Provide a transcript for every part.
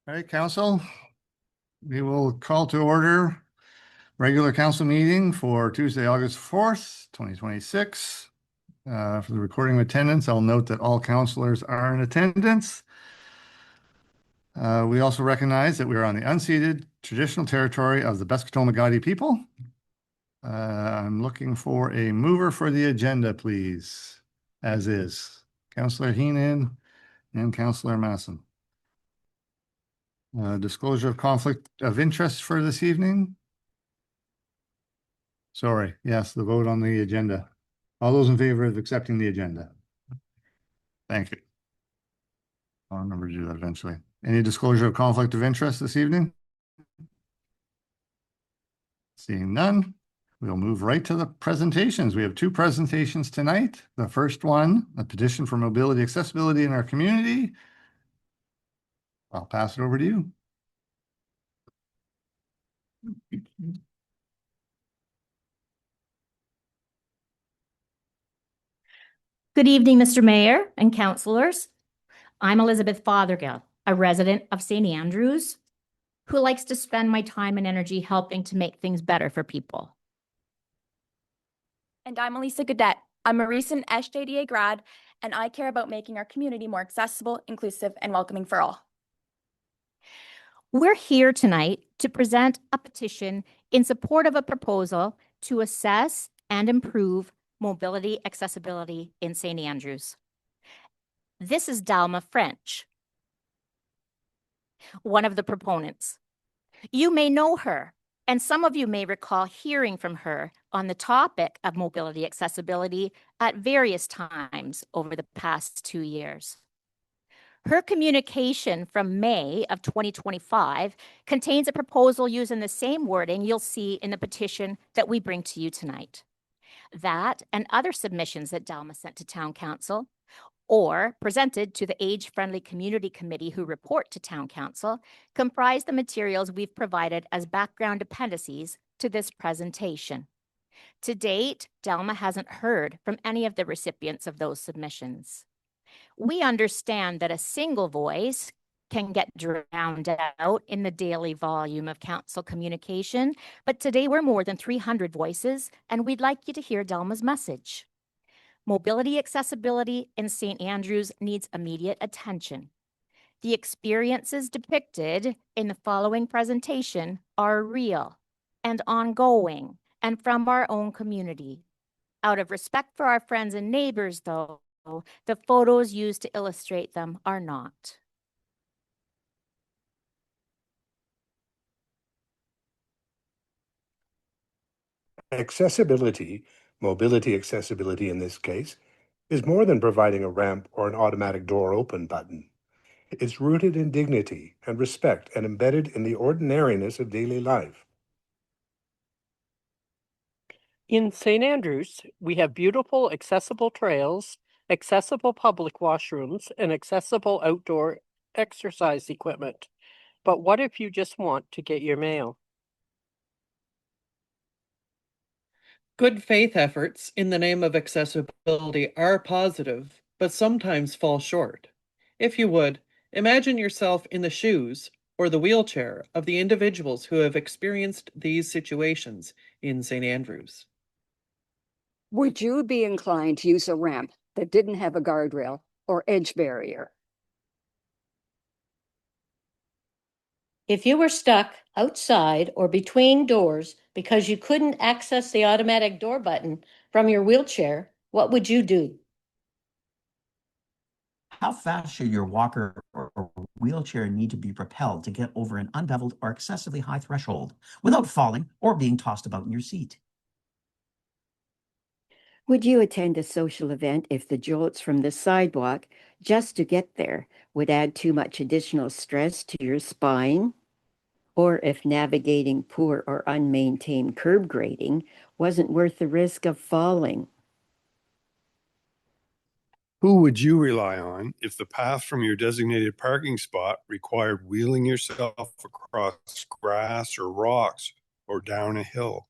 All right, council, we will call to order regular council meeting for Tuesday, August 4th, 2026. For the recording of attendance, I'll note that all councilors are in attendance. We also recognize that we are on the unceded traditional territory of the Beskotomi people. I'm looking for a mover for the agenda, please, as is. Councillor Heenan and Councillor Masson. Disclosure of conflict of interest for this evening. Sorry, yes, the vote on the agenda. All those in favor of accepting the agenda? Thank you. I'll remember to do that eventually. Any disclosure of conflict of interest this evening? Seeing none, we'll move right to the presentations. We have two presentations tonight. The first one, a petition for mobility accessibility in our community. I'll pass it over to you. Good evening, Mr. Mayor and councillors. I'm Elizabeth Fothergill, a resident of St. Andrews, who likes to spend my time and energy helping to make things better for people. And I'm Elisa Godet. I'm a recent SJDA grad, and I care about making our community more accessible, inclusive, and welcoming for all. We're here tonight to present a petition in support of a proposal to assess and improve mobility accessibility in St. Andrews. This is Dalma French, one of the proponents. You may know her, and some of you may recall hearing from her on the topic of mobility accessibility at various times over the past 2 years. Her communication from May of 2025 contains a proposal using the same wording you'll see in the petition that we bring to you tonight. That and other submissions that Dalma sent to Town Council or presented to the Age-Friendly Community Committee who report to Town Council comprise the materials we've provided as background appendices to this presentation. To date, Dalma hasn't heard from any of the recipients of those submissions. We understand that a single voice can get drowned out in the daily volume of council communication, but today we're more than 300 voices, and we'd like you to hear Dalma's message. Mobility accessibility in St. Andrews needs immediate attention. The experiences depicted in the following presentation are real and ongoing and from our own community. Out of respect for our friends and neighbors, though, the photos used to illustrate them are not. Accessibility, mobility accessibility in this case, is more than providing a ramp or an automatic door open button. It's rooted in dignity and respect and embedded in the ordinariness of daily life. In St. Andrews, we have beautiful accessible trails, accessible public washrooms, and accessible outdoor exercise equipment. But what if you just want to get your mail? Good faith efforts in the name of accessibility are positive, but sometimes fall short. If you would, imagine yourself in the shoes or the wheelchair of the individuals who have experienced these situations in St. Andrews. Would you be inclined to use a ramp that didn't have a guardrail or edge barrier? If you were stuck outside or between doors because you couldn't access the automatic door button from your wheelchair, what would you do? How fast should your walker or wheelchair need to be propelled to get over an unbeveled or excessively high threshold without falling or being tossed about in your seat? Would you attend a social event if the jolts from the sidewalk just to get there would add too much additional stress to your spine? Or if navigating poor or unmaintained curb grading wasn't worth the risk of falling? Who would you rely on if the path from your designated parking spot required wheeling yourself across grass or rocks or down a hill?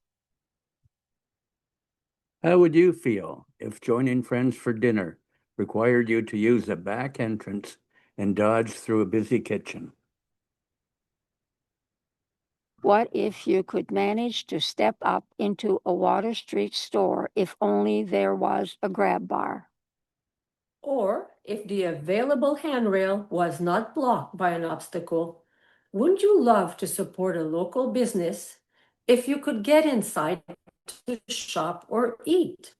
How would you feel if joining friends for dinner required you to use a back entrance and dodge through a busy kitchen? What if you could manage to step up into a Water Street store if only there was a grab bar? Or if the available handrail was not blocked by an obstacle, wouldn't you love to support a local business if you could get inside to shop or eat?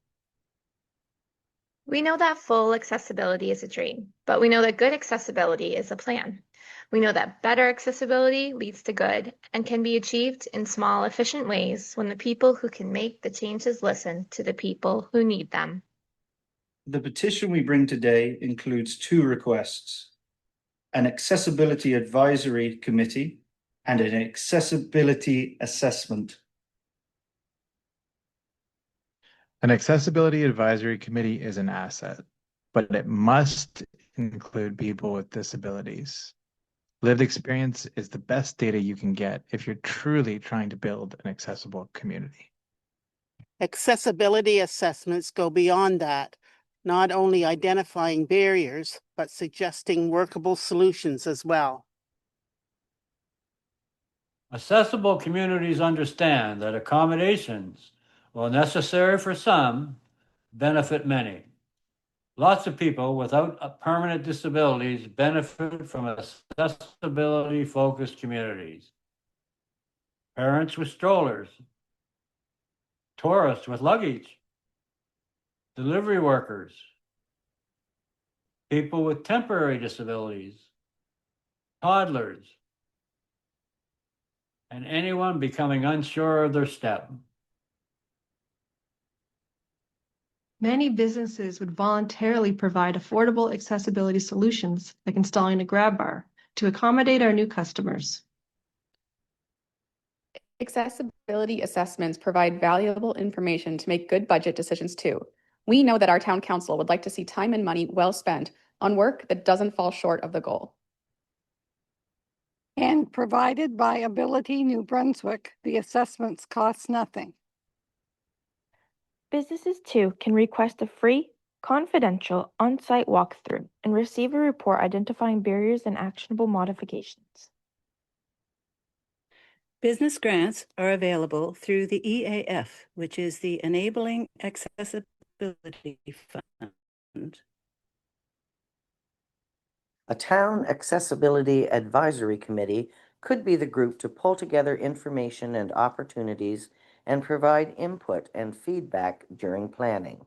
We know that full accessibility is a dream, but we know that good accessibility is a plan. We know that better accessibility leads to good and can be achieved in small, efficient ways when the people who can make the changes listen to the people who need them. The petition we bring today includes two requests: an accessibility advisory committee and an accessibility assessment. An accessibility advisory committee is an asset, but it must include people with disabilities. Lived experience is the best data you can get if you're truly trying to build an accessible community. Accessibility assessments go beyond that, not only identifying barriers, but suggesting workable solutions as well. Accessible communities understand that accommodations, while necessary for some, benefit many. Lots of people without permanent disabilities benefit from accessibility-focused communities. Parents with strollers, tourists with luggage, delivery workers, people with temporary disabilities, toddlers, and anyone becoming unsure of their step. Many businesses would voluntarily provide affordable accessibility solutions, like installing a grab bar, to accommodate our new customers. Accessibility assessments provide valuable information to make good budget decisions too. We know that our town council would like to see time and money well spent on work that doesn't fall short of the goal. And provided by Ability New Brunswick, the assessments cost nothing. Businesses too can request a free, confidential, on-site walkthrough and receive a report identifying barriers and actionable modifications. Business grants are available through the EAF, which is the Enabling Accessibility Fund. A town accessibility advisory committee could be the group to pull together information and opportunities and provide input and feedback during planning.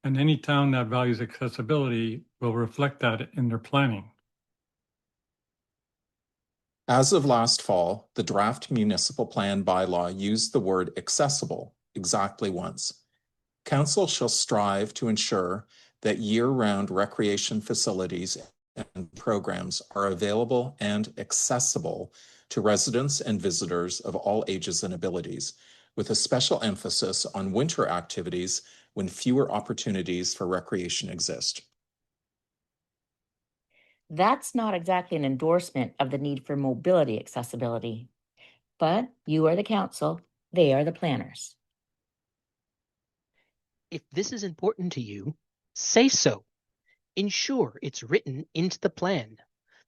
And any town that values accessibility will reflect that in their planning. As of last fall, the draft municipal plan bylaw used the word accessible exactly once. Council shall strive to ensure that year-round recreation facilities and programs are available and accessible to residents and visitors of all ages and abilities, with a special emphasis on winter activities when fewer opportunities for recreation exist. That's not exactly an endorsement of the need for mobility accessibility, but you are the council, they are the planners. If this is important to you, say so. Ensure it's written into the plan.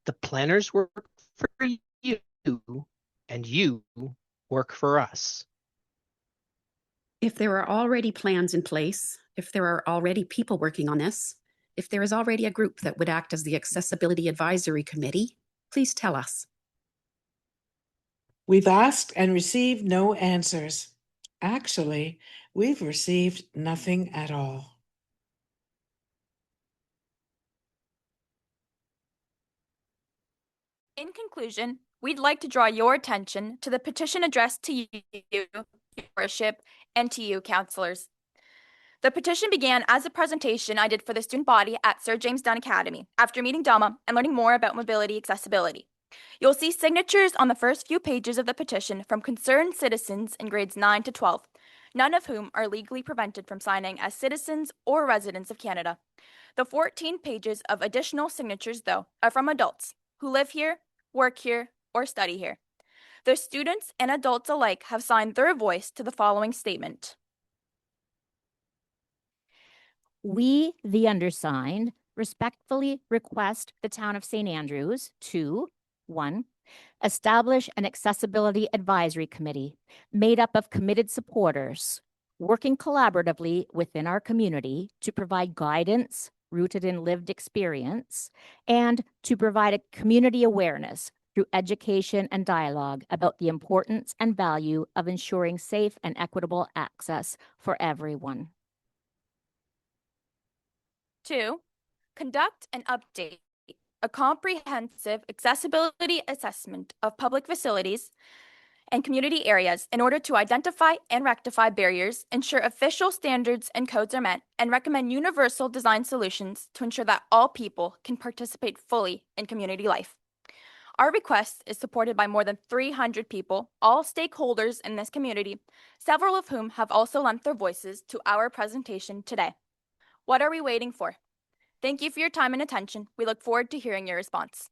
The planners work for you, and you work for us. If there are already plans in place, if there are already people working on this, if there is already a group that would act as the Accessibility Advisory Committee, please tell us. We've asked and received no answers. Actually, we've received nothing at all. In conclusion, we'd like to draw your attention to the petition addressed to you, your worship, and to you, councillors. The petition began as a presentation I did for the student body at Sir James Dunn Academy after meeting Dama and learning more about mobility accessibility. You'll see signatures on the first few pages of the petition from concerned citizens in grades 9 to 12, none of whom are legally prevented from signing as citizens or residents of Canada. The 14 pages of additional signatures, though, are from adults who live here, work here, or study here. The students and adults alike have signed their voice to the following statement. We, the undersigned, respectfully request the town of St. Andrews to 1. Establish an accessibility advisory committee made up of committed supporters working collaboratively within our community to provide guidance rooted in lived experience and to provide a community awareness through education and dialogue about the importance and value of ensuring safe and equitable access for everyone. 2. Conduct and update a comprehensive accessibility assessment of public facilities and community areas in order to identify and rectify barriers, ensure official standards and codes are met, and recommend universal design solutions to ensure that all people can participate fully in community life. Our request is supported by more than 300 people, all stakeholders in this community, several of whom have also lent their voices to our presentation today. What are we waiting for? Thank you for your time and attention. We look forward to hearing your response.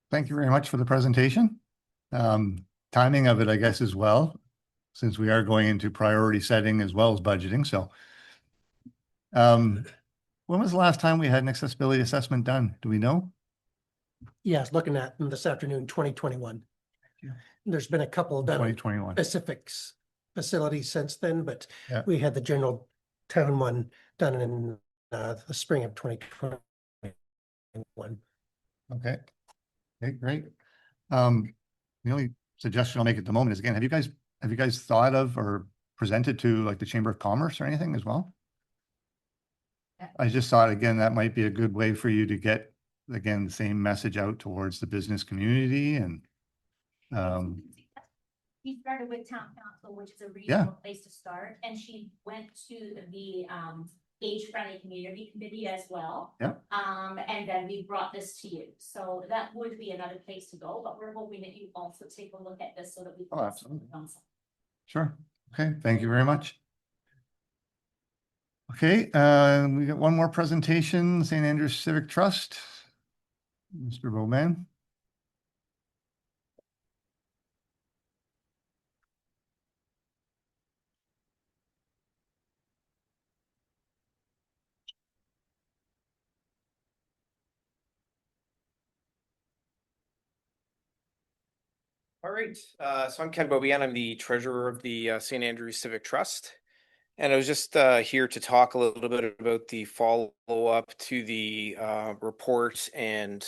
Thank you very much for the presentation. Timing of it, I guess, as well, since we are going into priority setting as well as budgeting. So when was the last time we had an accessibility assessment done? Do we know? Yes, looking at this afternoon, 2021. Yeah. There's been a couple done 2021 specifics facilities since then, but yeah, we had the general town one done in the spring of 2021. Okay. Okay, great. The only suggestion I'll make at the moment is, again, have you guys thought of or presented to like the Chamber of Commerce or anything as well? I just thought, again, that might be a good way for you to get, again, the same message out towards the business community. And she started with town council, which is a reasonable place to start, and she went to the age-friendly community committee as well. Yeah. And then we brought this to you, so that would be another place to go. But we're hoping that you also take a look at this so that we can. Oh, absolutely. Sure. Okay. Thank you very much. Okay. We got one more presentation. St. Andrews Civic Trust. Mr. Bowman. All right, so I'm Ken Bobian. I'm the treasurer of the St. Andrews Civic Trust. And I was just here to talk a little bit about the follow-up to the report and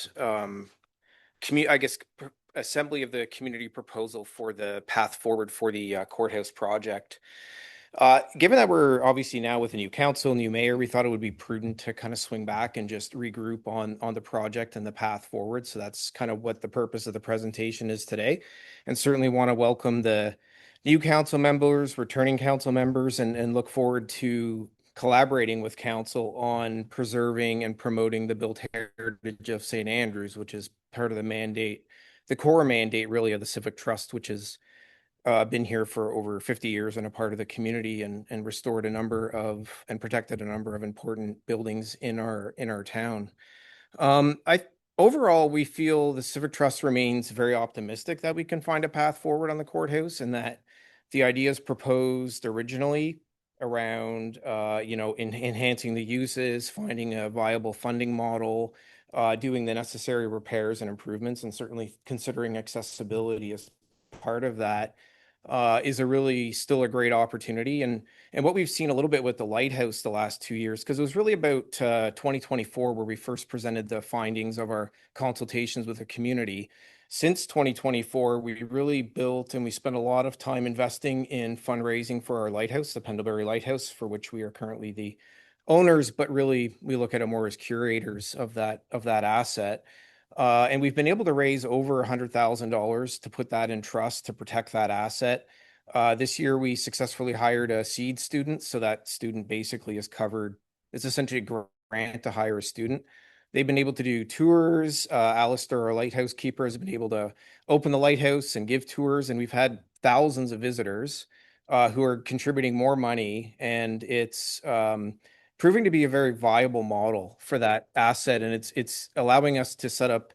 assembly of the community proposal for the path forward for the courthouse project. Given that we're obviously now with a new council, new mayor, we thought it would be prudent to kind of swing back and just regroup on the project and the path forward. So that's kind of what the purpose of the presentation is today. And certainly want to welcome the new council members, returning council members, and look forward to collaborating with council on preserving and promoting the built heritage of St. Andrews, which is part of the mandate, the core mandate really of the Civic Trust, which is been here for over 50 years and a part of the community and restored a number of and protected a number of important buildings in our town. Overall, we feel the Civic Trust remains very optimistic that we can find a path forward on the courthouse, and that the ideas proposed originally around enhancing the uses, finding a viable funding model, doing the necessary repairs and improvements, and certainly considering accessibility as part of that is a really still a great opportunity. And what we've seen a little bit with the lighthouse the last 2 years, because it was really about 2024 where we first presented the findings of our consultations with the community. Since 2024, we really built and we spent a lot of time investing in fundraising for our lighthouse, the Pendlebury Lighthouse, for which we are currently the owners, but really we look at it more as curators of that asset. And we've been able to raise over $100,000 to put that in trust to protect that asset. This year, we successfully hired a seed student. So that student basically is covered. It's essentially a grant to hire a student. They've been able to do tours. Alistair, our lighthouse keeper, has been able to open the lighthouse and give tours. And we've had thousands of visitors who are contributing more money. And it's proving to be a very viable model for that asset. And it's allowing us to set up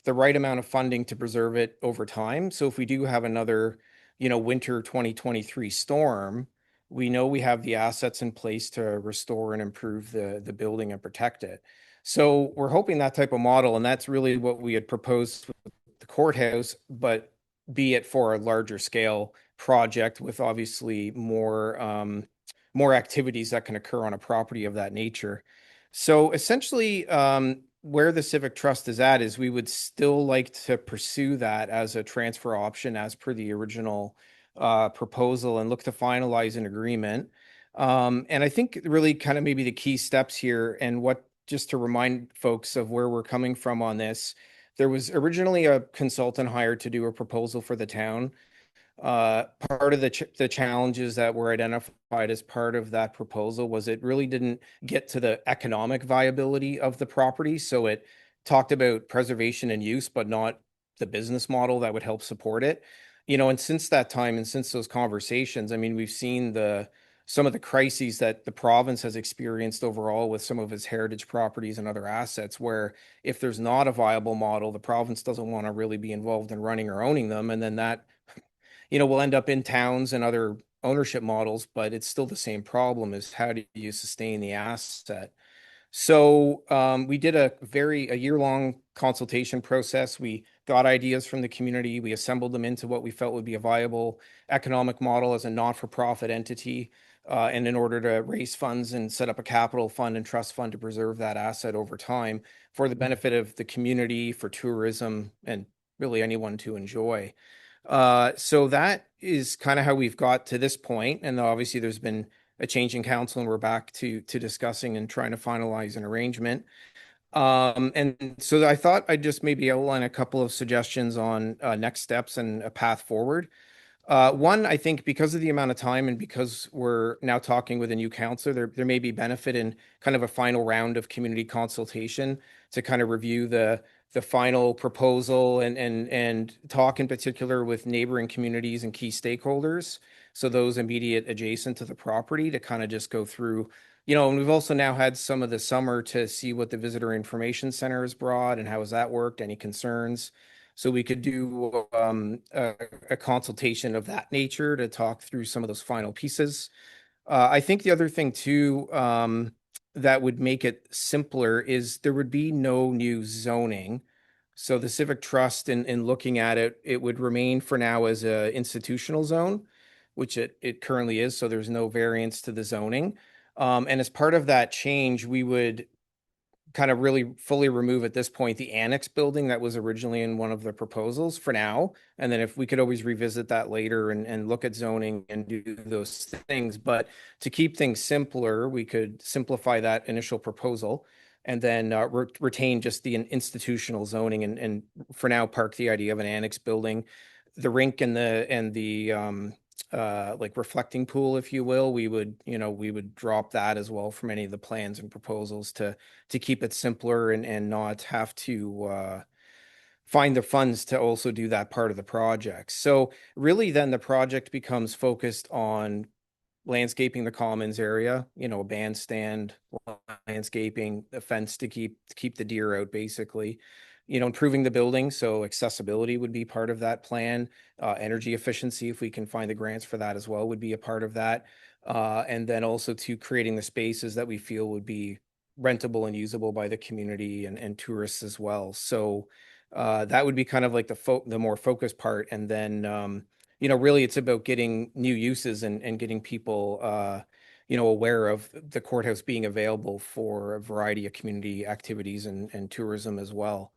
the right amount of funding to preserve it over time. So if we do have another winter 2023 storm, we know we have the assets in place to restore and improve the building and protect it. So we're hoping that type of model, and that's really what we had proposed with the courthouse, but be it for a larger scale project with obviously more activities that can occur on a property of that nature. So essentially, where the Civic Trust is at is we would still like to pursue that as a transfer option as per the original proposal and look to finalize an agreement. And I think really kind of maybe the key steps here and what, just to remind folks of where we're coming from on this, there was originally a consultant hired to do a proposal for the town. Part of the challenges that were identified as part of that proposal was it really didn't get to the economic viability of the property. So it talked about preservation and use, but not the business model that would help support it. And since that time and since those conversations, I mean, we've seen some of the crises that the province has experienced overall with some of its heritage properties and other assets, where if there's not a viable model, the province doesn't want to really be involved in running or owning them. And then that we'll end up in towns and other ownership models, but it's still the same problem: is how do you sustain the asset? So we did a year-long consultation process. We got ideas from the community. We assembled them into what we felt would be a viable economic model as a not-for-profit entity. And in order to raise funds and set up a capital fund and trust fund to preserve that asset over time for the benefit of the community, for tourism, and really anyone to enjoy. So that is kind of how we've got to this point. And obviously there's been a change in council and we're back to discussing and trying to finalize an arrangement. And so I thought I'd just maybe outline a couple of suggestions on next steps and a path forward. One, I think because of the amount of time and because we're now talking with a new councillor, there may be benefit in kind of a final round of community consultation to kind of review the final proposal and talk in particular with neighboring communities and key stakeholders. So those immediate adjacent to the property to kind of just go through, and we've also now had some of the summer to see what the visitor information center has brought and how has that worked, any concerns. So we could do a consultation of that nature to talk through some of those final pieces. I think the other thing too, that would make it simpler is there would be no new zoning. So the Civic Trust, in looking at it, it would remain for now as a institutional zone, which it currently is. So there's no variance to the zoning. And as part of that change, we would kind of really fully remove at this point the annex building that was originally in one of the proposals for now. And then if we could always revisit that later and look at zoning and do those things. But to keep things simpler, we could simplify that initial proposal and then retain just the institutional zoning and for now park the idea of an annex building. The rink and the like reflecting pool, if you will, we would drop that as well from any of the plans and proposals to keep it simpler and not have to find the funds to also do that part of the project. So really then the project becomes focused on landscaping the commons area, a bandstand, landscaping, a fence to keep the deer out, basically. Improving the building, so accessibility would be part of that plan. Energy efficiency, if we can find the grants for that as well, would be a part of that. And then also to creating the spaces that we feel would be rentable and usable by the community and tourists as well. So that would be kind of like the more focused part. And then, really it's about getting new uses and getting people, aware of the courthouse being available for a variety of community activities and tourism as well.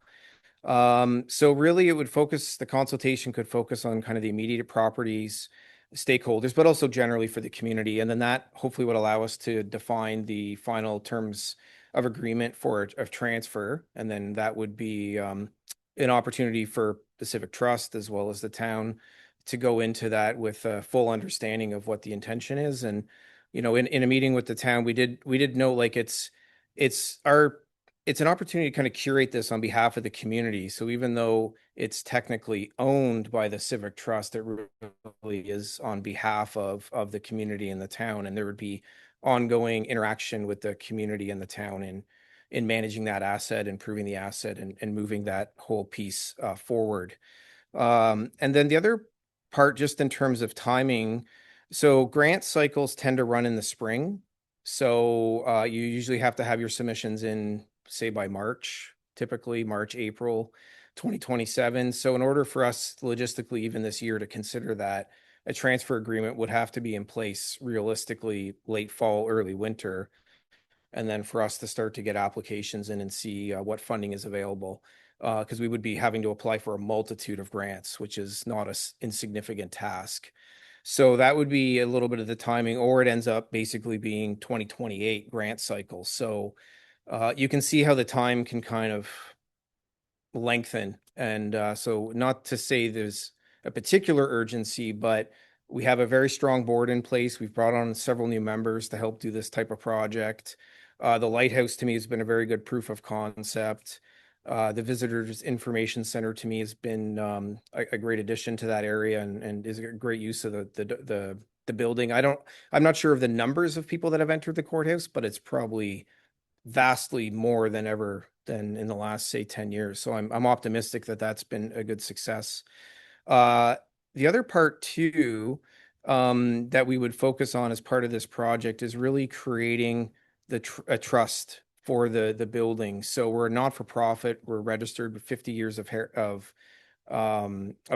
So really the consultation could focus on kind of the immediate properties, stakeholders, but also generally for the community. And then that hopefully would allow us to define the final terms of agreement for a transfer. And then that would be an opportunity for the Civic Trust as well as the town to go into that with a full understanding of what the intention is. And, in a meeting with the town, we did know like it's an opportunity to kind of curate this on behalf of the community. So even though it's technically owned by the Civic Trust, it really is on behalf of the community and the town. And there would be ongoing interaction with the community and the town in managing that asset, improving the asset and moving that whole piece forward. And then the other part, just in terms of timing, so grant cycles tend to run in the spring. So you usually have to have your submissions in, say, by March, typically March, April 2027. So in order for us logistically, even this year, to consider that, a transfer agreement would have to be in place realistically late fall, early winter. And then for us to start to get applications in and see what funding is available. Because we would be having to apply for a multitude of grants, which is not an insignificant task. So that would be a little bit of the timing, or it ends up basically being 2028 grant cycle. So you can see how the time can kind of lengthen. And so not to say there's a particular urgency, but we have a very strong board in place. We've brought on several new members to help do this type of project. The lighthouse to me has been a very good proof of concept. The visitors information center to me has been a great addition to that area, and is a great use of the building. I'm not sure of the numbers of people that have entered the courthouse, but it's probably vastly more than ever than in the last, say, 10 years. So I'm optimistic that that's been a good success. The other part too, that we would focus on as part of this project is really creating a trust for the building. So we're a not-for-profit. We're registered with 50 years of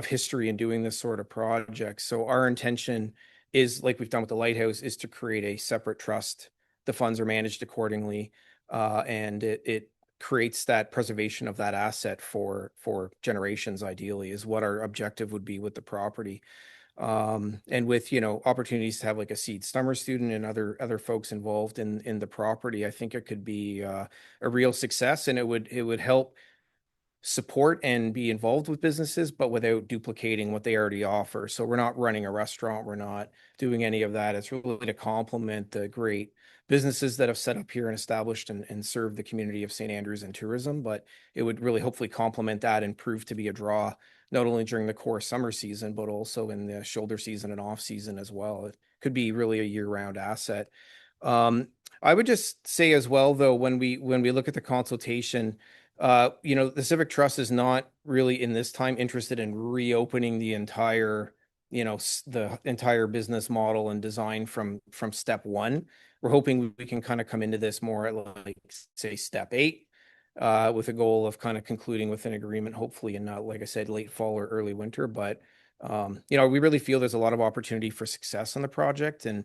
history in doing this sort of project. So our intention is, like we've done with the lighthouse, is to create a separate trust. The funds are managed accordingly, and it creates that preservation of that asset for generations. Ideally, is what our objective would be with the property. And with, opportunities to have like a seed summer student and other folks involved in the property, I think it could be a real success, and it would help support and be involved with businesses, but without duplicating what they already offer. So we're not running a restaurant. We're not doing any of that. It's really to complement the great businesses that have set up here and established and served the community of St. Andrews and tourism. But it would really hopefully complement that and prove to be a draw, not only during the core summer season, but also in the shoulder season and off season as well. It could be really a year-round asset. I would just say as well, though, when we look at the consultation, the Civic Trust is not really in this time interested in reopening the entire, the entire business model and design from step one. We're hoping we can kind of come into this more at, like, say, step 8, with a goal of kind of concluding with an agreement, hopefully in, like I said, late fall or early winter. But we really feel there's a lot of opportunity for success on the project, and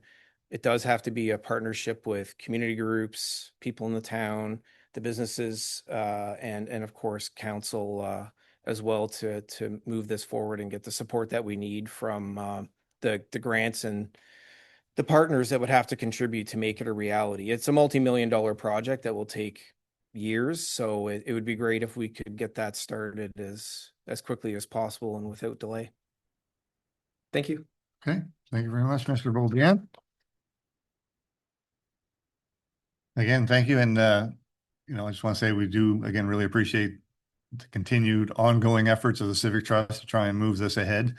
it does have to be a partnership with community groups, people in the town, the businesses, and of course council as well, to move this forward and get the support that we need from the grants and the partners that would have to contribute to make it a reality. It's a multi-million-dollar project that will take years, so it would be great if we could get that started as quickly as possible and without delay. Thank you. Okay, thank you very much, Mr. Boldian. Again, thank you. And, I just want to say we do, again, really appreciate the continued ongoing efforts of the Civic Trust to try and move this ahead.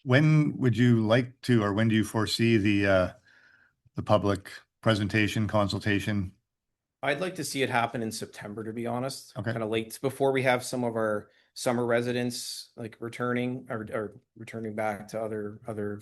When would you like to, or when do you foresee the public presentation consultation? I'd like to see it happen in September, to be honest. Okay. Kind of late, before we have some of our summer residents like returning or returning back to other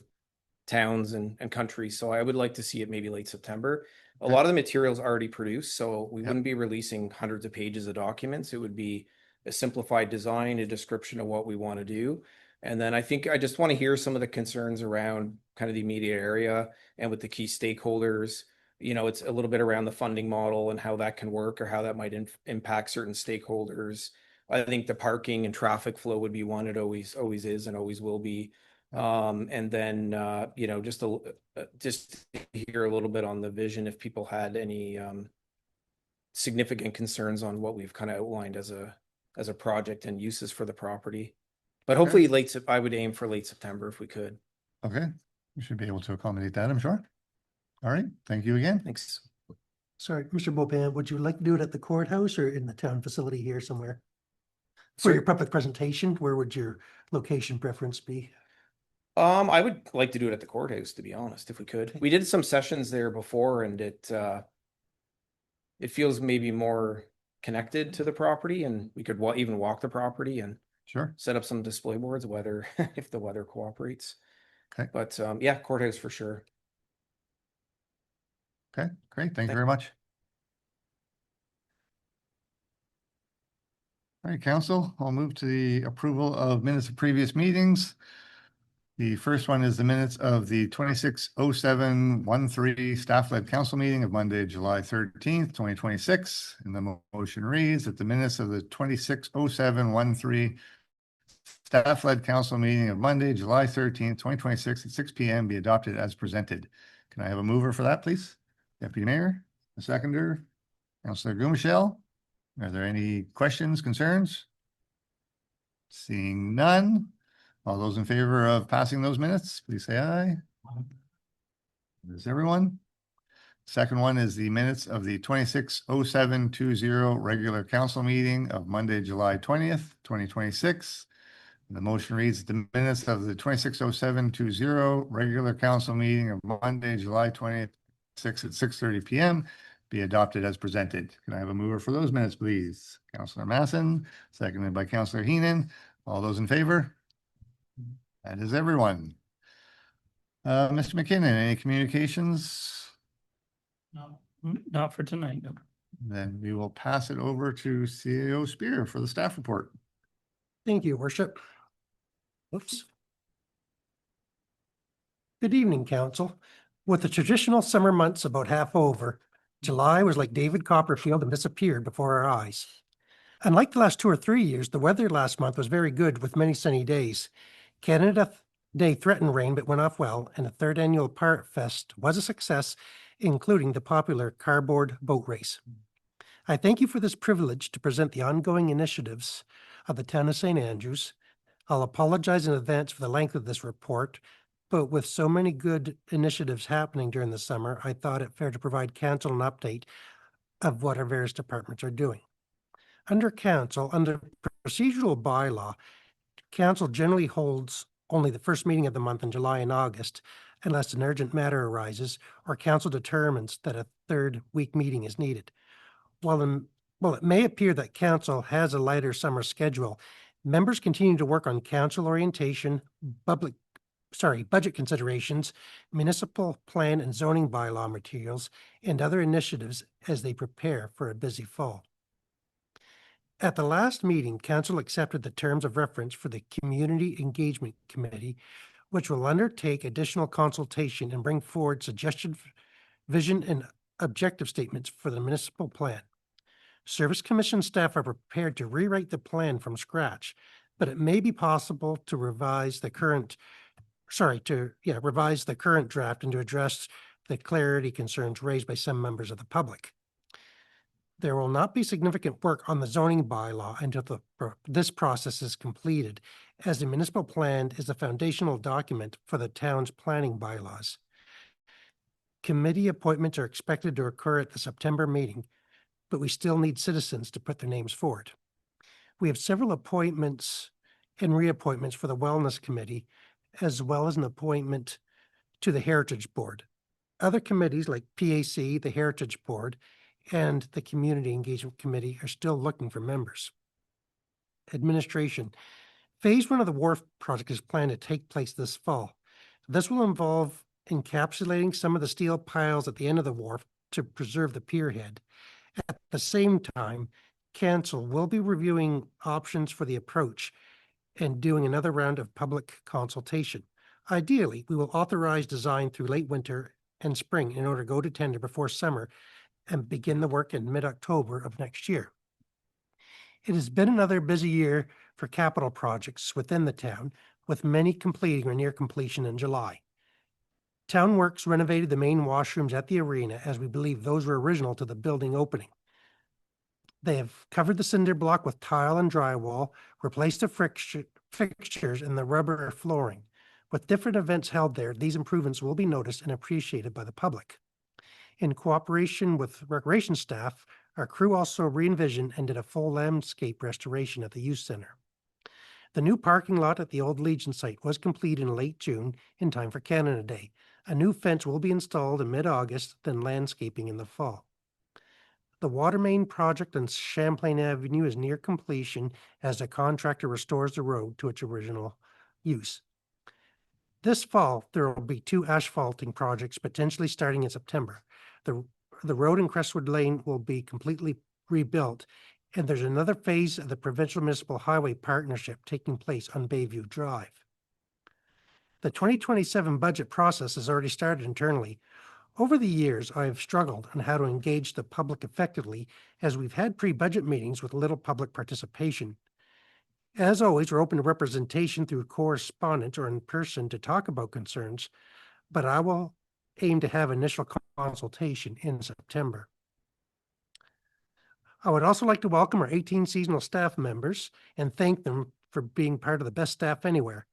towns and countries. So I would like to see it maybe late September. A lot of the materials already produced, so we wouldn't be releasing hundreds of pages of documents. It would be a simplified design, a description of what we want to do. And then I think I just want to hear some of the concerns around kind of the immediate area and with the key stakeholders. It's a little bit around the funding model and how that can work, or how that might impact certain stakeholders. I think the parking and traffic flow would be one. It always is and always will be. And then, just to hear a little bit on the vision, if people had any significant concerns on what we've kind of outlined as a project and uses for the property. But hopefully I would aim for late September if we could. Okay, we should be able to accommodate that, I'm sure. All right, thank you again. Thanks. Sorry, Mr. Bopan, would you like to do it at the courthouse or in the town facility here somewhere? For your public presentation, where would your location preference be? I would like to do it at the courthouse, to be honest, if we could. We did some sessions there before, and it feels maybe more connected to the property, and we could even walk the property, and Sure. set up some display boards, whether if the weather cooperates. Okay. But yeah, courthouse for sure. Okay, great. Thank you very much. All right, council, I'll move to the approval of minutes of previous meetings. The first one is the minutes of the 260713 staff-led council meeting of Monday, July 13th, 2026. And the motion reads that the minutes of the 260713 staff-led council meeting of Monday, July 13th, 2026 at 6 p.m. be adopted as presented. Can I have a mover for that, please? Deputy Mayor, a seconder, Councillor Gumichel. Are there any questions, concerns? Seeing none. All those in favor of passing those minutes, please say aye. Is everyone? Second one is the minutes of the 260720 regular council meeting of Monday, July 20th, 2026. The motion reads the minutes of the 260720 regular council meeting of Monday, July 20th, at 6:30 p.m. be adopted as presented. Can I have a mover for those minutes, please? Councillor Masson, seconded by Councillor Heenan. All those in favor? That is everyone. Mr. McKinnon, any communications? No, not for tonight. No. Then we will pass it over to CAO Spear for the staff report. Thank you, Worship. Whoops. Good evening, Council. With the traditional summer months about half over, July was like David Copperfield and disappeared before our eyes. Unlike the last 2 or 3 years, the weather last month was very good with many sunny days. Canada Day threatened rain but went off well, and the third annual Pirate Fest was a success, including the popular cardboard boat race. I thank you for this privilege to present the ongoing initiatives of the town of St. Andrews. I'll apologize in advance for the length of this report, but with so many good initiatives happening during the summer, I thought it fair to provide council an update of what our various departments are doing. Under procedural bylaw, council generally holds only the first meeting of the month in July and August, unless an urgent matter arises or council determines that a third week meeting is needed. While it may appear that council has a lighter summer schedule, members continue to work on council orientation, budget considerations, municipal plan and zoning bylaw materials, and other initiatives as they prepare for a busy fall. At the last meeting, council accepted the terms of reference for the Community Engagement Committee, which will undertake additional consultation and bring forward suggested vision and objective statements for the municipal plan. Service Commission staff are prepared to rewrite the plan from scratch, but it may be possible to revise the current draft and to address the clarity concerns raised by some members of the public. There will not be significant work on the zoning bylaw until this process is completed, as the municipal plan is the foundational document for the town's planning bylaws. Committee appointments are expected to occur at the September meeting, but we still need citizens to put their names forward. We have several appointments and reappointments for the Wellness Committee, as well as an appointment to the Heritage Board. Other committees like PAC, the Heritage Board, and the Community Engagement Committee are still looking for members. Administration. Phase 1 of the wharf project is planned to take place this fall. This will involve encapsulating some of the steel piles at the end of the wharf to preserve the pier head. At the same time, council will be reviewing options for the approach and doing another round of public consultation. Ideally, we will authorize design through late winter and spring in order to go to tender before summer and begin the work in mid-October of next year. It has been another busy year for capital projects within the town, with many completing or near completion in July. Town Works renovated the main washrooms at the arena, as we believe those were original to the building opening. They have covered the cinder block with tile and drywall, replaced the fixtures and the rubber flooring. With different events held there, these improvements will be noticed and appreciated by the public. In cooperation with recreation staff, our crew also re-envisioned and did a full landscape restoration at the youth center. The new parking lot at the old Legion site was complete in late June in time for Canada Day. A new fence will be installed in mid-August, then landscaping in the fall. The water main project on Champlain Avenue is near completion as the contractor restores the road to its original use. This fall, there will be 2 asphalting projects potentially starting in September. The road in Crestwood Lane will be completely rebuilt, and there's another phase of the Provincial Municipal Highway Partnership taking place on Bayview Drive. The 2027 budget process has already started internally. Over the years, I have struggled on how to engage the public effectively as we've had pre-budget meetings with little public participation. As always, we're open to representation through correspondence or in person to talk about concerns, but I will aim to have initial consultation in September. I would also like to welcome our 18 seasonal staff members and thank them for being part of the best staff anywhere.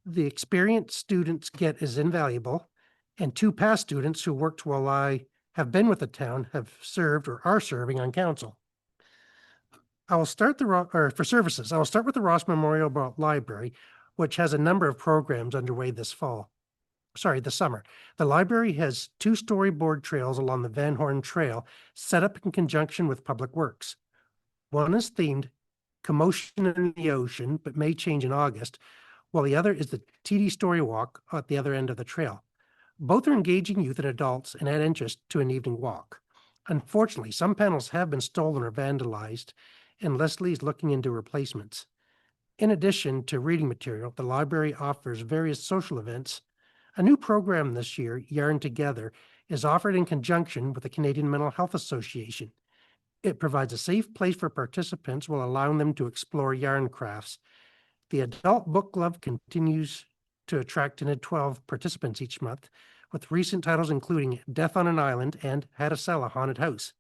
The experience students get is invaluable, and 2 past students who worked while I have been with the town have served or are serving on council. I will start for services. I will start with the Ross Memorial Library, which has a number of programs underway this summer. The library has 2 storyboard trails along the Van Horn Trail set up in conjunction with Public Works. One is themed Commotion in the Ocean, but may change in August, while the other is the TD Story Walk at the other end of the trail. Both are engaging youth and adults and add interest to an evening walk. Unfortunately, some panels have been stolen or vandalized, and Leslie is looking into replacements. In addition to reading material, the library offers various social events. A new program this year, Yarn Together, is offered in conjunction with the Canadian Mental Health Association. It provides a safe place for participants while allowing them to explore yarn crafts. The Adult Book Club continues to attract 10 to 12 participants each month, with recent titles including Death on an Island and How to Sell a Haunted House.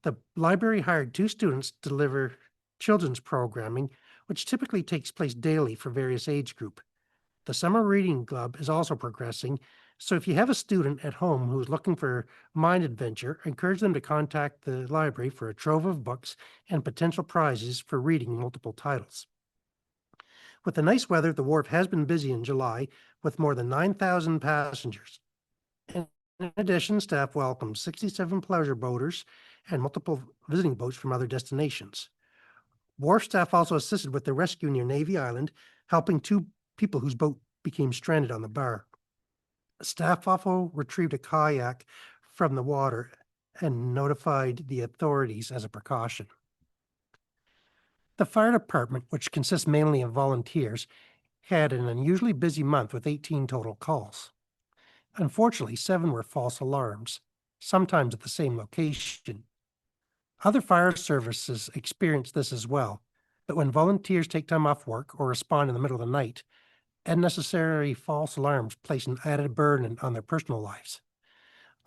The library hired 2 students to deliver children's programming, which typically takes place daily for various age groups. The Summer Reading Club is also progressing, so if you have a student at home who's looking for mind adventure, encourage them to contact the library for a trove of books and potential prizes for reading multiple titles. With the nice weather, the wharf has been busy in July with more than 9,000 passengers. In addition, staff welcomed 67 pleasure boaters and multiple visiting boats from other destinations. Wharf staff also assisted with the rescue near Navy Island, helping 2 people whose boat became stranded on the bar. Staff also retrieved a kayak from the water and notified the authorities as a precaution. The fire department, which consists mainly of volunteers, had an unusually busy month with 18 total calls. Unfortunately, 7 were false alarms, sometimes at the same location. Other fire services experience this as well, but when volunteers take time off work or respond in the middle of the night, unnecessary false alarms place an added burden on their personal lives.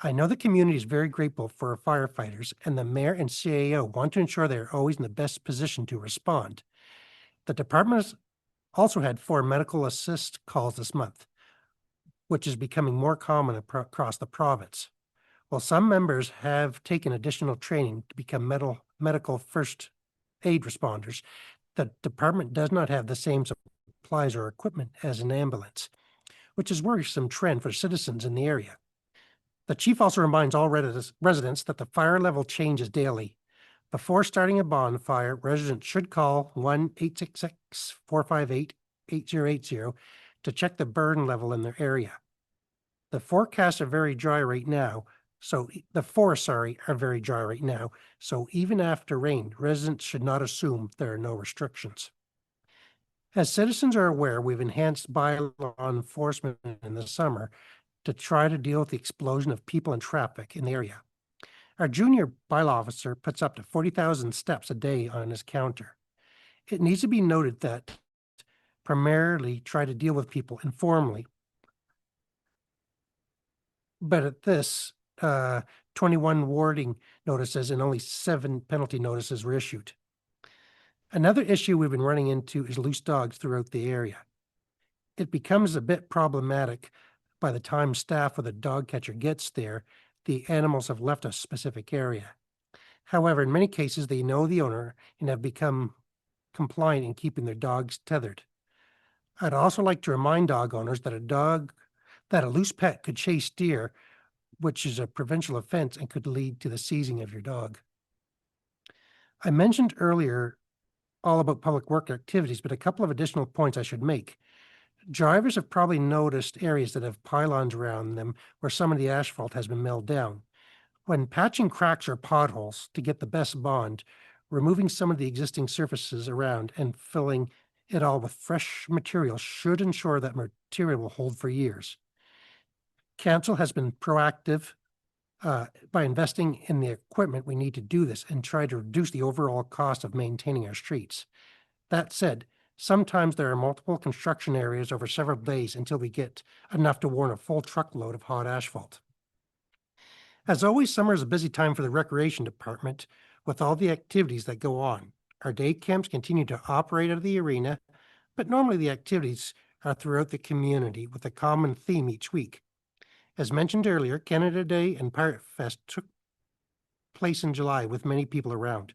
I know the community is very grateful for our firefighters, and the mayor and CAO want to ensure they are always in the best position to respond. The department has also had 4 medical assist calls this month, which is becoming more common across the province. While some members have taken additional training to become medical first aid responders, the department does not have the same supplies or equipment as an ambulance, which is a worrisome trend for citizens in the area. The chief also reminds all residents that the fire level changes daily. Before starting a bonfire, residents should call 1-866-458-8080 to check the burn level in their area. The forecasts are very dry right now, so even after rain, residents should not assume there are no restrictions. As citizens are aware, we've enhanced bylaw enforcement in the summer to try to deal with the explosion of people and traffic in the area. Our junior bylaw officer puts up to 40,000 steps a day on his counter. It needs to be noted that primarily try to deal with people informally, but at this, 21 warning notices and only 7 penalty notices were issued. Another issue we've been running into is loose dogs throughout the area. It becomes a bit problematic by the time staff or the dog catcher gets there. The animals have left a specific area. However, in many cases, they know the owner and have become compliant in keeping their dogs tethered. I'd also like to remind dog owners that a loose pet could chase deer, which is a provincial offense and could lead to the seizing of your dog. I mentioned earlier all about public work activities, but a couple of additional points I should make. Drivers have probably noticed areas that have pylons around them where some of the asphalt has been milled down. When patching cracks or potholes to get the best bond, removing some of the existing surfaces around and filling it all with fresh material should ensure that material will hold for years. Council has been proactive by investing in the equipment we need to do this and try to reduce the overall cost of maintaining our streets. That said, sometimes there are multiple construction areas over several days until we get enough to warrant a full truckload of hot asphalt. As always, summer is a busy time for the recreation department with all the activities that go on. Our day camps continue to operate out of the arena, but normally the activities are throughout the community with a common theme each week. As mentioned earlier, Canada Day and Pirate Fest took place in July with many people around.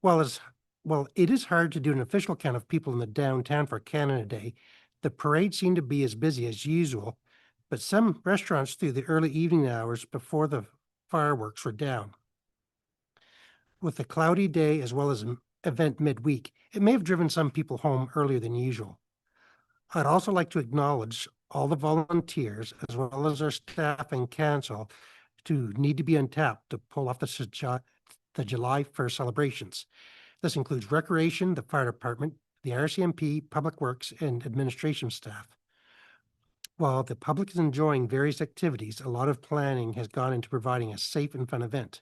While it is hard to do an official count of people in the downtown for Canada Day, the parade seemed to be as busy as usual, but some restaurants through the early evening hours before the fireworks were down. With a cloudy day as well as an event midweek, it may have driven some people home earlier than usual. I'd also like to acknowledge all the volunteers as well as our staff and council to need to be on tap to pull off the July 1st celebrations. This includes recreation, the fire department, the RCMP, public works, and administration staff. While the public is enjoying various activities, a lot of planning has gone into providing a safe and fun event.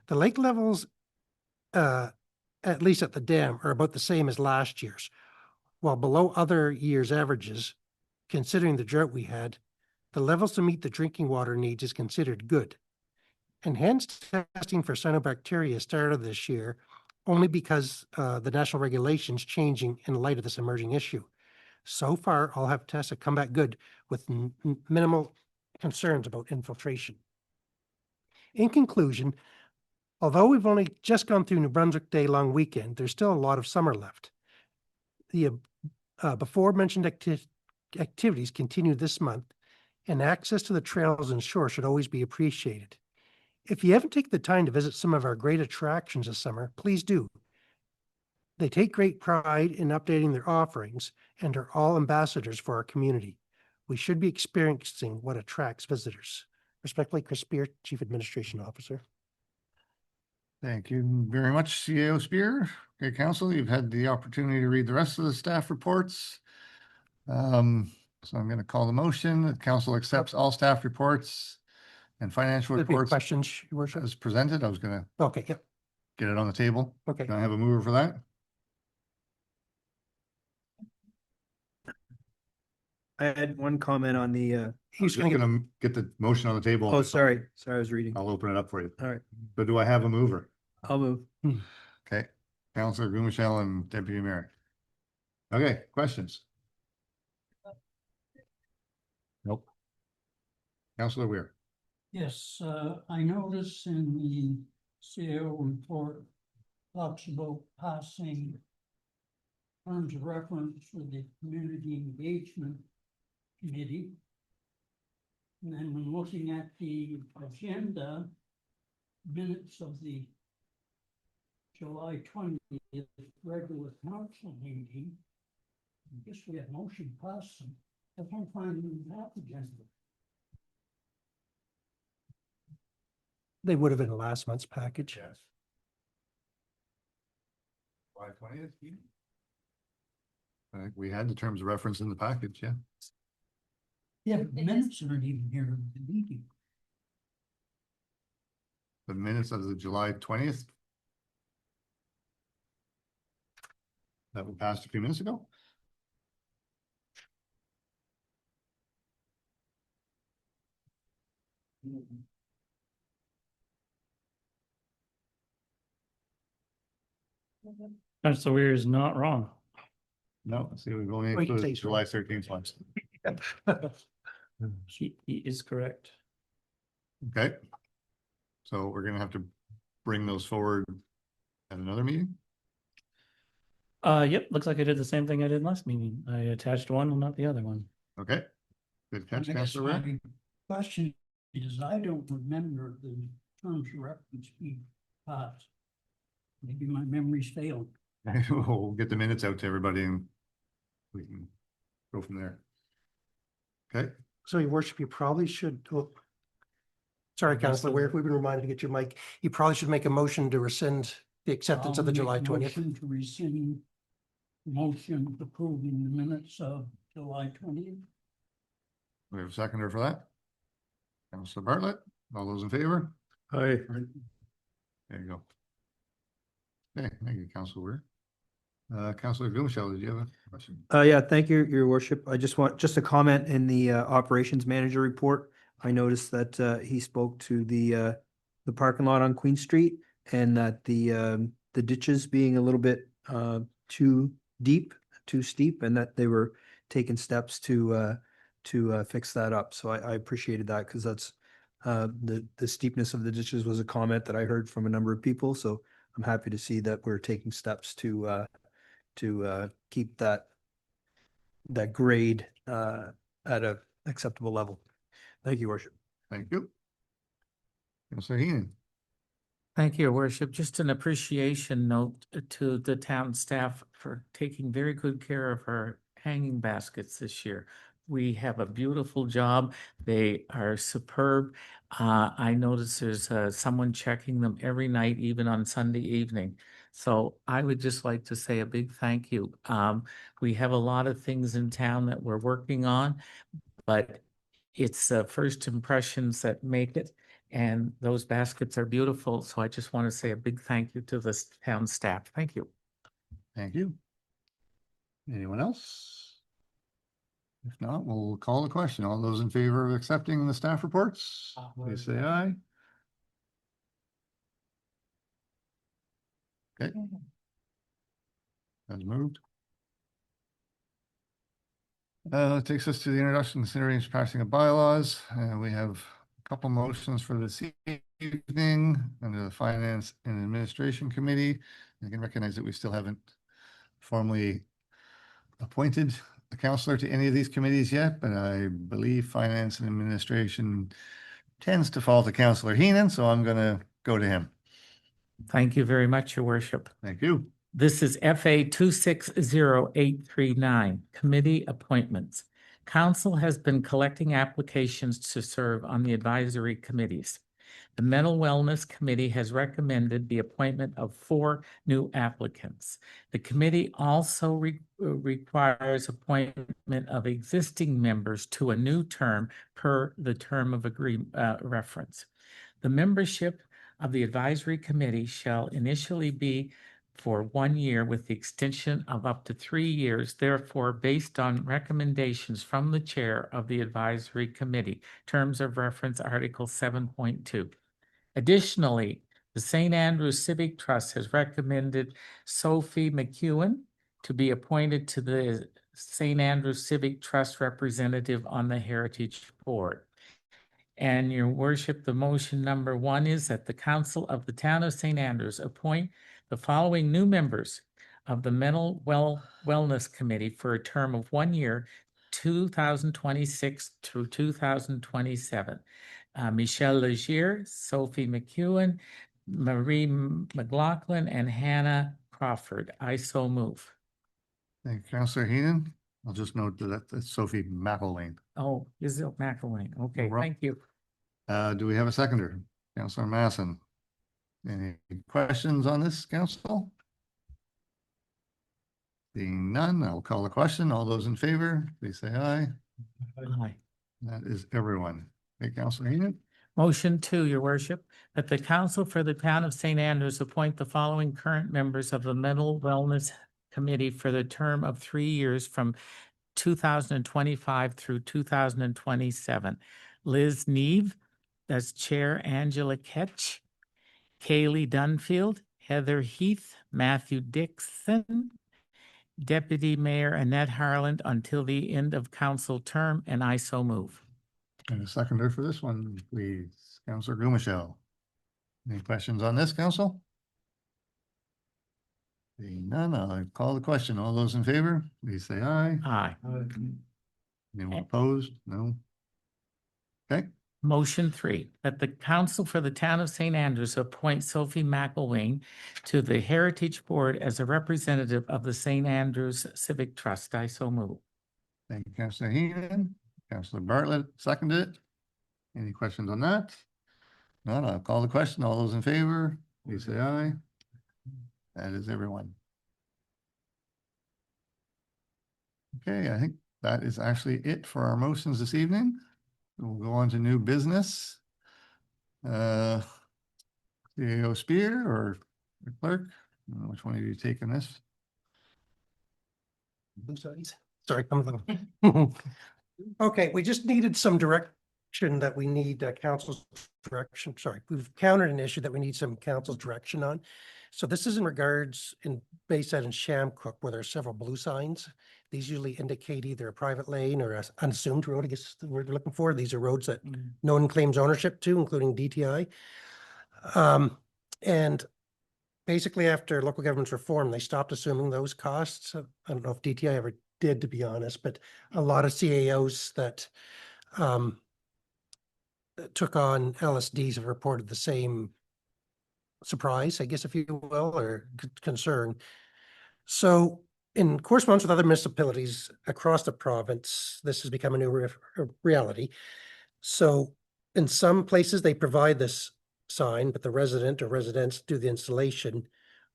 The lake levels, at least at the dam, are about the same as last year's. While below other years' averages, considering the drought we had, the levels to meet the drinking water needs is considered good. Enhanced testing for cyanobacteria started this year only because the national regulations changing in light of this emerging issue. So far, all have tests have come back good with minimal concerns about infiltration. In conclusion, although we've only just gone through New Brunswick Day long weekend, there's still a lot of summer left. The before mentioned activities continue this month, and access to the trails and shore should always be appreciated. If you haven't taken the time to visit some of our great attractions this summer, please do. They take great pride in updating their offerings and are all ambassadors for our community. We should be experiencing what attracts visitors. Respectfully, Chris Spear, Chief Administration Officer. Thank you very much, CAO Spear. Okay, Council, you've had the opportunity to read the rest of the staff reports. So I'm going to call the motion. The Council accepts all staff reports and financial reports. Questions, Your Worship? As presented. I was going to get it on the table. Okay. Can I have a mover for that? I had one comment on the. He's going to get the motion on the table. Oh, sorry. I was reading. I'll open it up for you. All right. So do I have a mover? I'll move. Okay. Councillor Gumichel and Deputy Mayor. Okay, questions? Nope. Councillor Weir. Yes, I notice in the CAO report talks about passing terms of reference for the Community Engagement Committee. And then when looking at the agenda, minutes of the July 20th regular council meeting, I guess we have motion passed them. I can't find them in that agenda. They would have been in last month's package. Yes. July 20th. I think we had the terms of reference in the package, yeah. Yeah, but the minutes aren't even here of the meeting. The minutes of the July 20th. That we passed a few minutes ago. Councilor Weir is not wrong. No, see, we've only Wait, included say so. July 13th ones. He is correct. Okay. So we're gonna have to bring those forward at another meeting? Yep, looks like I did the same thing I did last meeting. I attached one and not the other one. Okay. Good catch, I guess Councilor Weir. my question is, I don't remember the terms of reference being passed. Maybe my memory's failed. We'll get the minutes out to everybody and we can go from there. Okay, So your worship, you probably should, oh, sorry, Councillor Ware, if we've been reminded to get your mic, you probably should make a motion to rescind the acceptance of the I'll July make a 20th. motion to rescind motion approving the minutes of July 20th. we have a seconder for that. Councillor Bartlett, all those in favor? Aye. There you go. Okay, thank you, Councillor Ware. Councillor Gumshell, did you have a question? Yeah, thank you, Your Worship. I just want, just a comment in the operations manager report. I noticed that he spoke to the parking lot on Queen Street and that the ditches being a little bit too deep, too steep, and that they were taking steps to fix that up. So I appreciated that because that's the steepness of the ditches was a comment that I heard from a number of people. So I'm happy to see that we're taking steps to keep that grade at a acceptable level. Thank you, Worship. Thank you. Councillor Heenan. Thank you, Your Worship. Just an appreciation note to the town staff for taking very good care of our hanging baskets this year. We have a beautiful job. They are superb. I notice there's someone checking them every night, even on Sunday evening. So I would just like to say a big thank you. We have a lot of things in town that we're working on, but it's first impressions that make it. And those baskets are beautiful. So I just want to say a big thank you to the town staff. Thank you. Thank you. Anyone else? If not, we'll call the question. All those in favor of accepting the staff reports, please say aye. Okay. That's moved. That takes us to the introduction, consideration passing of bylaws. We have a couple motions for this evening under the Finance and Administration Committee. I can recognize that we still haven't formally appointed a counselor to any of these committees yet, but I believe Finance and Administration tends to fall to Councillor Heenan, so I'm going to go to him. Thank you very much, Your Worship. Thank you. This is FA 260839, Committee Appointments. Council has been collecting applications to serve on the advisory committees. The Mental Wellness Committee has recommended the appointment of 4 new applicants. The committee also requires appointment of existing members to a new term per the term of reference. The membership of the advisory committee shall initially be for 1 year with the extension of up to 3 years, therefore based on recommendations from the chair of the advisory committee, terms of reference Article 7.2. Additionally, the St. Andrews Civic Trust has recommended Sophie McEwen to be appointed to the St. Andrews Civic Trust representative on the Heritage Board. And Your Worship, the motion number 1 is that the Council of the Town of St. Andrews appoint the following new members of the Mental Wellness Committee for a term of 1 year, 2026 through 2027. Michelle Legier, Sophie McEwen, Marie McLaughlin, and Hannah Crawford. I so move. Thank you, Councillor Heenan. I'll just note that that's Sophie McElwain. Oh, is it McElwain? Okay, No thank you. Do we have a seconder? Councillor Masson. Any questions on this, Council? Being none, I'll call the question. All those in favor, please say aye. Aye. That is everyone. Hey, Councillor Heenan. Motion 2, Your Worship, that the Council for the Town of St. Andrews appoint the following current members of the Mental Wellness Committee for the term of 3 years from 2025 through 2027. Liz Neve, that's Chair Angela Ketch, Kaylee Dunfield, Heather Heath, Matthew Dixon, Deputy Mayor Annette Harland until the end of council term, and I so move. And a seconder for this one, please. Councillor Gumashell. Any questions on this, Council? Being none, I'll call the question. All those in favor, please say aye. Aye. Anyone opposed? No. Okay. Motion 3, that the council for the town of St. Andrews appoint Sophie McElwain to the Heritage Board as a representative of the St. Andrews Civic Trust. I so move. Thank you, Councillor Heenan. Councillor Bartlett seconded it. Any questions on that? None, I'll call the question. All those in favor, please say aye. That is everyone. Okay, I think that is actually it for our motions this evening. We'll go on to new business. CAO Spear or the clerk? I don't know which one of you taking this? Blue signs. Sorry, I'm little. Okay, we just needed some direction that we need council's direction. Sorry, we've countered an issue that we need some council's direction on. So this is in regards in Bayside and Shamcook, where there are several blue signs. These usually indicate either a private lane or an unassumed road, I guess is the word we're looking for. These are roads that no one claims ownership to, including DTI. And basically after local government's reform, they stopped assuming those costs. I don't know if DTI ever did, to be honest, but a lot of CAOs that took on LSDs have reported the same surprise, I guess, if you will, or concern. So in correspondence with other municipalities across the province, this has become a new reality. So in some places they provide this sign, but the resident or residents do the installation,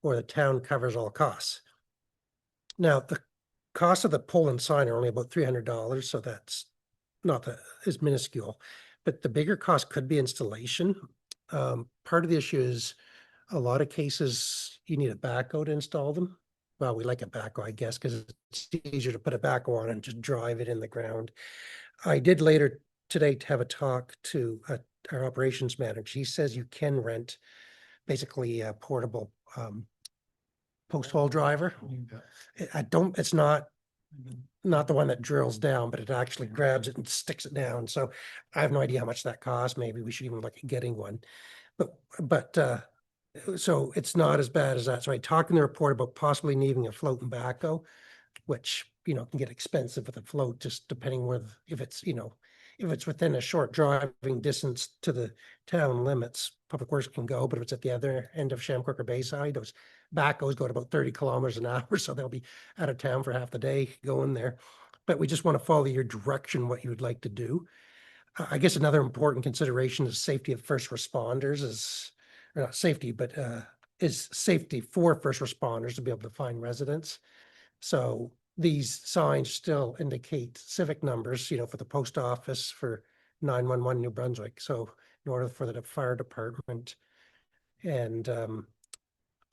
or the town covers all costs. Now, the cost of the pole and sign are only about $300, so that's not that is minuscule, but the bigger cost could be installation. Part of the issue is a lot of cases you need a backhoe to install them. Well, we like a backhoe, I guess, because it's easier to put a backhoe on and just drive it in the ground. I did later today to have a talk to our operations manager. He says you can rent basically a portable post hole driver. It's not the one that drills down, but it actually grabs it and sticks it down. So I have no idea how much that costs. Maybe we should even look at getting one. But so it's not as bad as that. So I talked in the report about possibly needing a float and backhoe, which, can get expensive with a float, just depending if it's within a short driving distance to the town limits, Public Works can go, but if it's at the other end of Shamcook or Bayside, those backhoes go at about 30 kilometers an hour, so they'll be out of town for half the day going there. But we just want to follow your direction, what you would like to do. I guess another important consideration is safety of first responders or not safety, but is safety for first responders to be able to find residents. So these signs still indicate civic numbers, for the post office, for 911 New Brunswick. So in order for the fire department and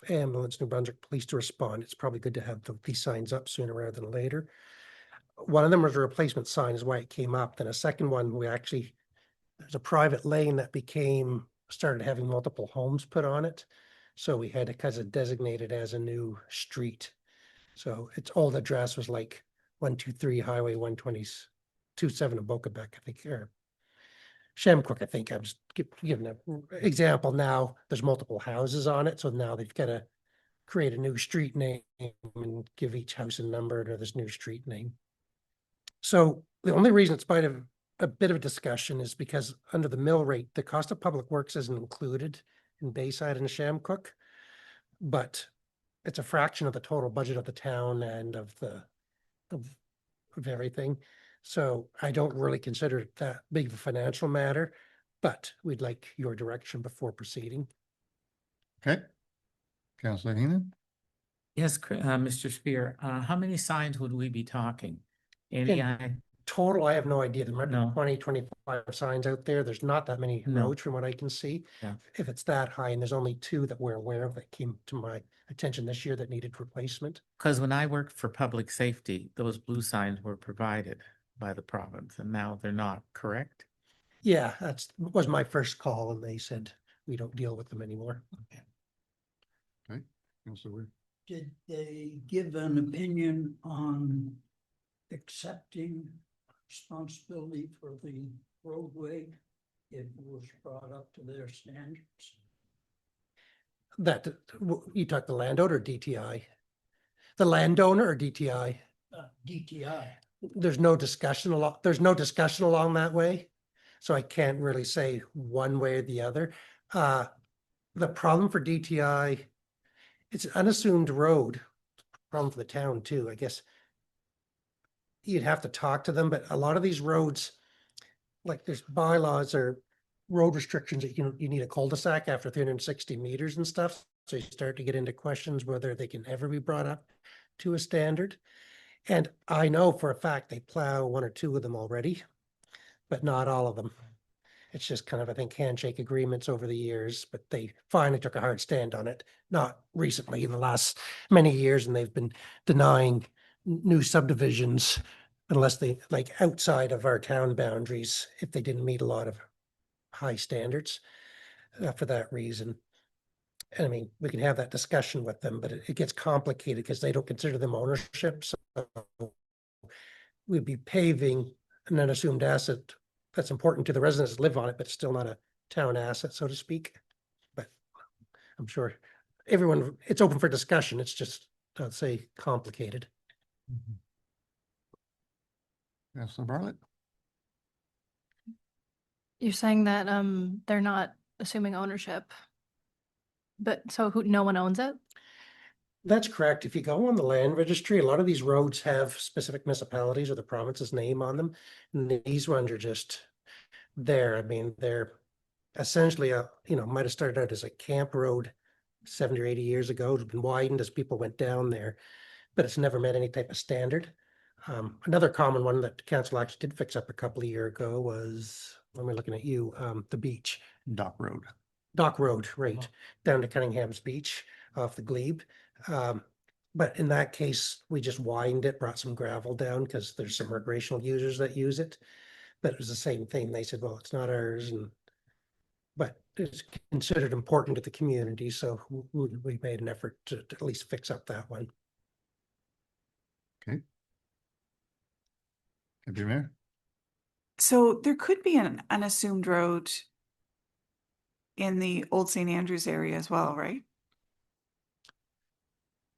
ambulance New Brunswick police to respond, it's probably good to have these signs up sooner rather than later. One of them was a replacement sign, is why it came up. Then a second one, there's a private lane that started having multiple homes put on it. So we had to kind of designate it as a new street. So its old address was like 123 Highway 127 in Bocabec, I think, or Shamcook, I think. I'm just giving an example now. There's multiple houses on it. So now they've got to create a new street name and give each house a number to this new street name. So the only reason it's part of a bit of a discussion is because under the mill rate, the cost of public works isn't included in Bayside and Shamcook, but it's a fraction of the total budget of the town and of everything. So I don't really consider it that big of a financial matter, but we'd like your direction before proceeding. Okay. Councillor Heenan? Yes, Mr. Spear, how many signs would we be talking? Any? Total, I have no idea. There might be No. 20, 25 signs out there. There's not that many No. roads from what I can see. Yeah. If it's that high, and there's only 2 that we're aware of that came to my attention this year that needed replacement. Because when I worked for public safety, those blue signs were provided by the province, and now they're not, correct? Yeah, was my first call, and they said we don't deal with them anymore. Okay. Councillor. Did they give an opinion on accepting responsibility for the roadway if it was brought up to their standards? That you talk the landowner or DTI? The landowner or DTI? DTI. There's no discussion along that way. So I can't really say one way or the other. The problem for DTI, it's an unassumed road. Problem for the town too, I guess. You'd have to talk to them, but a lot of these roads, like there's bylaws or road restrictions that you need a cul-de-sac after 360 meters and stuff. So you start to get into questions whether they can ever be brought up to a standard. And I know for a fact they plow one or two of them already, but not all of them. It's just kind of, I think, handshake agreements over the years, but they finally took a hard stand on it, not recently, in the last many years, and they've been denying new subdivisions unless they, like outside of our town boundaries, if they didn't meet a lot of high standards for that reason. And I mean, we can have that discussion with them, but it gets complicated because they don't consider them ownership. So we'd be paving an unassumed asset that's important to the residents that live on it, but still not a town asset, so to speak. But I'm sure everyone, it's open for discussion. It's just, I'd say, complicated. Councilor Bartlett? You're saying that they're not assuming ownership, but so no one owns it? That's correct. If you go on the land registry, a lot of these roads have specific municipalities or the province's name on them. And these ones are just there. I mean, they're essentially might have started out as a camp road 70 or 80 years ago. It's been widened as people went down there, but it's never met any type of standard. Another common one that council actually did fix up a couple of years ago was, when we're looking at you, the beach. Dock Road. Dock Road, right, down to Cunningham's Beach off the Glebe. But in that case, we just widened it, brought some gravel down because there's some recreational users that use it. But it was the same thing. They said, well, it's not ours, but it's considered important to the community. So we made an effort to at least fix up that one. Okay. Deputy Mayor? So there could be an unassumed road in the old St. Andrews area as well, right?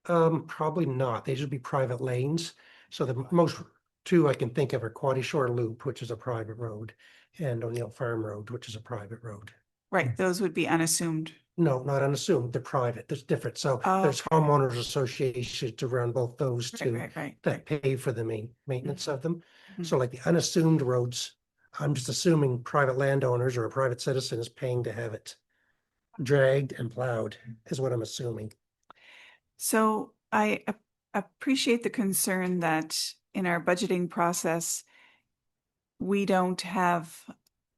Probably not. They should be private lanes. So the most two I can think of are Quaddy Shore Loop, which is a private road, and O'Neill Farm Road, which is a private road. Right, those would be unassumed. No, not unassumed. They're private. There's different. So there's homeowners associations to run both those two that pay for the maintenance of them. So like the unassuming roads, I'm just assuming private landowners or a private citizen is paying to have it dragged and plowed, is what I'm assuming. So I appreciate the concern that in our budgeting process, we don't have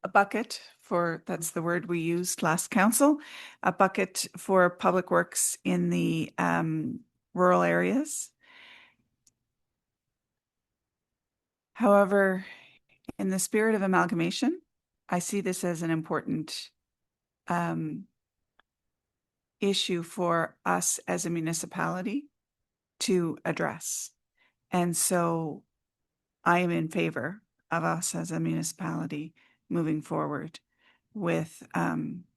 a bucket for, that's the word we used last council, a bucket for public works in the rural areas. However, in the spirit of amalgamation, I see this as an important issue for us as a municipality to address. And so I am in favor of us as a municipality moving forward with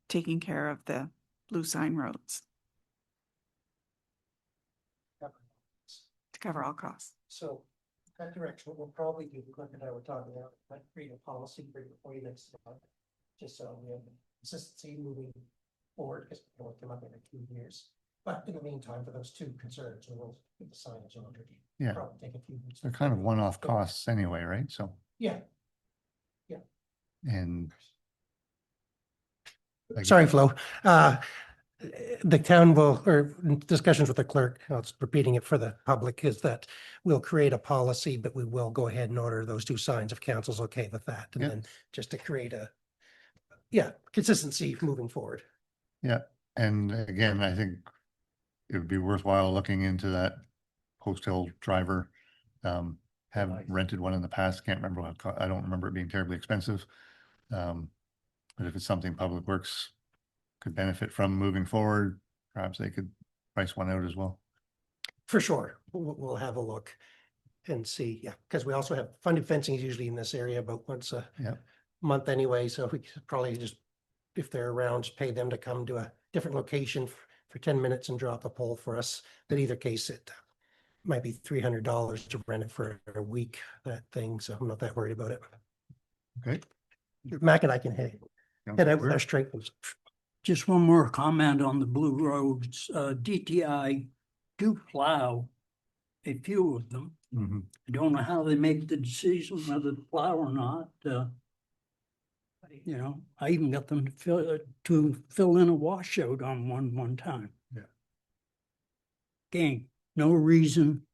taking care of the blue sign roads to cover all costs. So that direction, what we'll probably do, Cliff and I were talking about, might create a policy for you next month, just so we have consistency moving forward, because it will come up in a few years. But in the meantime, for those two concerns, we'll get the signage on it. Yeah. Probably take a few weeks. They're kind of one-off costs anyway, right? So, Yeah. and Sorry, Flo. The town will, or discussions with the clerk, I was repeating it for the public, is that we'll create a policy, but we will go ahead and order those two signs if council's okay with that. And then just to create a, consistency moving forward. Yeah, and again, I think it would be worthwhile looking into that Post Hill driver. Have rented one in the past. Can't remember what I don't remember it being terribly expensive. But if it's something Public Works could benefit from moving forward, perhaps they could price one out as well. For sure, we'll have a look and see. Yeah, because we also have funded fencing is usually in this area about once a month anyway. So we could probably just, if they're around, just pay them to come to a different location for 10 minutes and drop a pole for us. In either case, it might be $300 to rent it for a week, that thing. So I'm not that worried about it. Okay. Mac and I can head out with our straight ones. Just one more comment on the blue roads. DTI do plow a few of them. Mhm. I don't know how they make the decision whether to plow or not. You know, I even got them to fill in a washout on one time. Yeah. Again, no reason.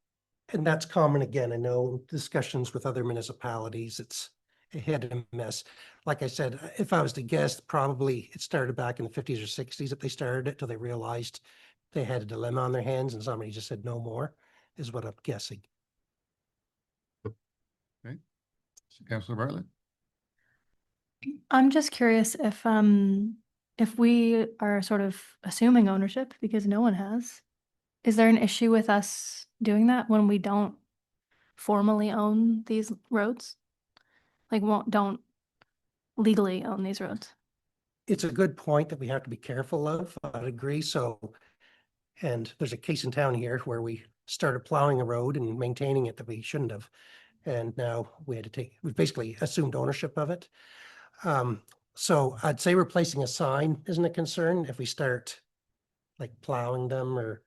And that's common again. I know discussions with other municipalities, it's a hit and miss. Like I said, if I was to guess, probably it started back in the 50s or 60s that they started it till they realized they had a dilemma on their hands and somebody just said no more, is what I'm guessing. Okay. Councillor Bartlett? I'm just curious if we are sort of assuming ownership because no one has, is there an issue with us doing that when we don't formally own these roads? Like don't legally own these roads? It's a good point that we have to be careful of. I'd agree. So, and there's a case in town here where we started plowing a road and maintaining it that we shouldn't have. And now we basically assumed ownership of it. So I'd say replacing a sign isn't a concern. If we start like plowing them or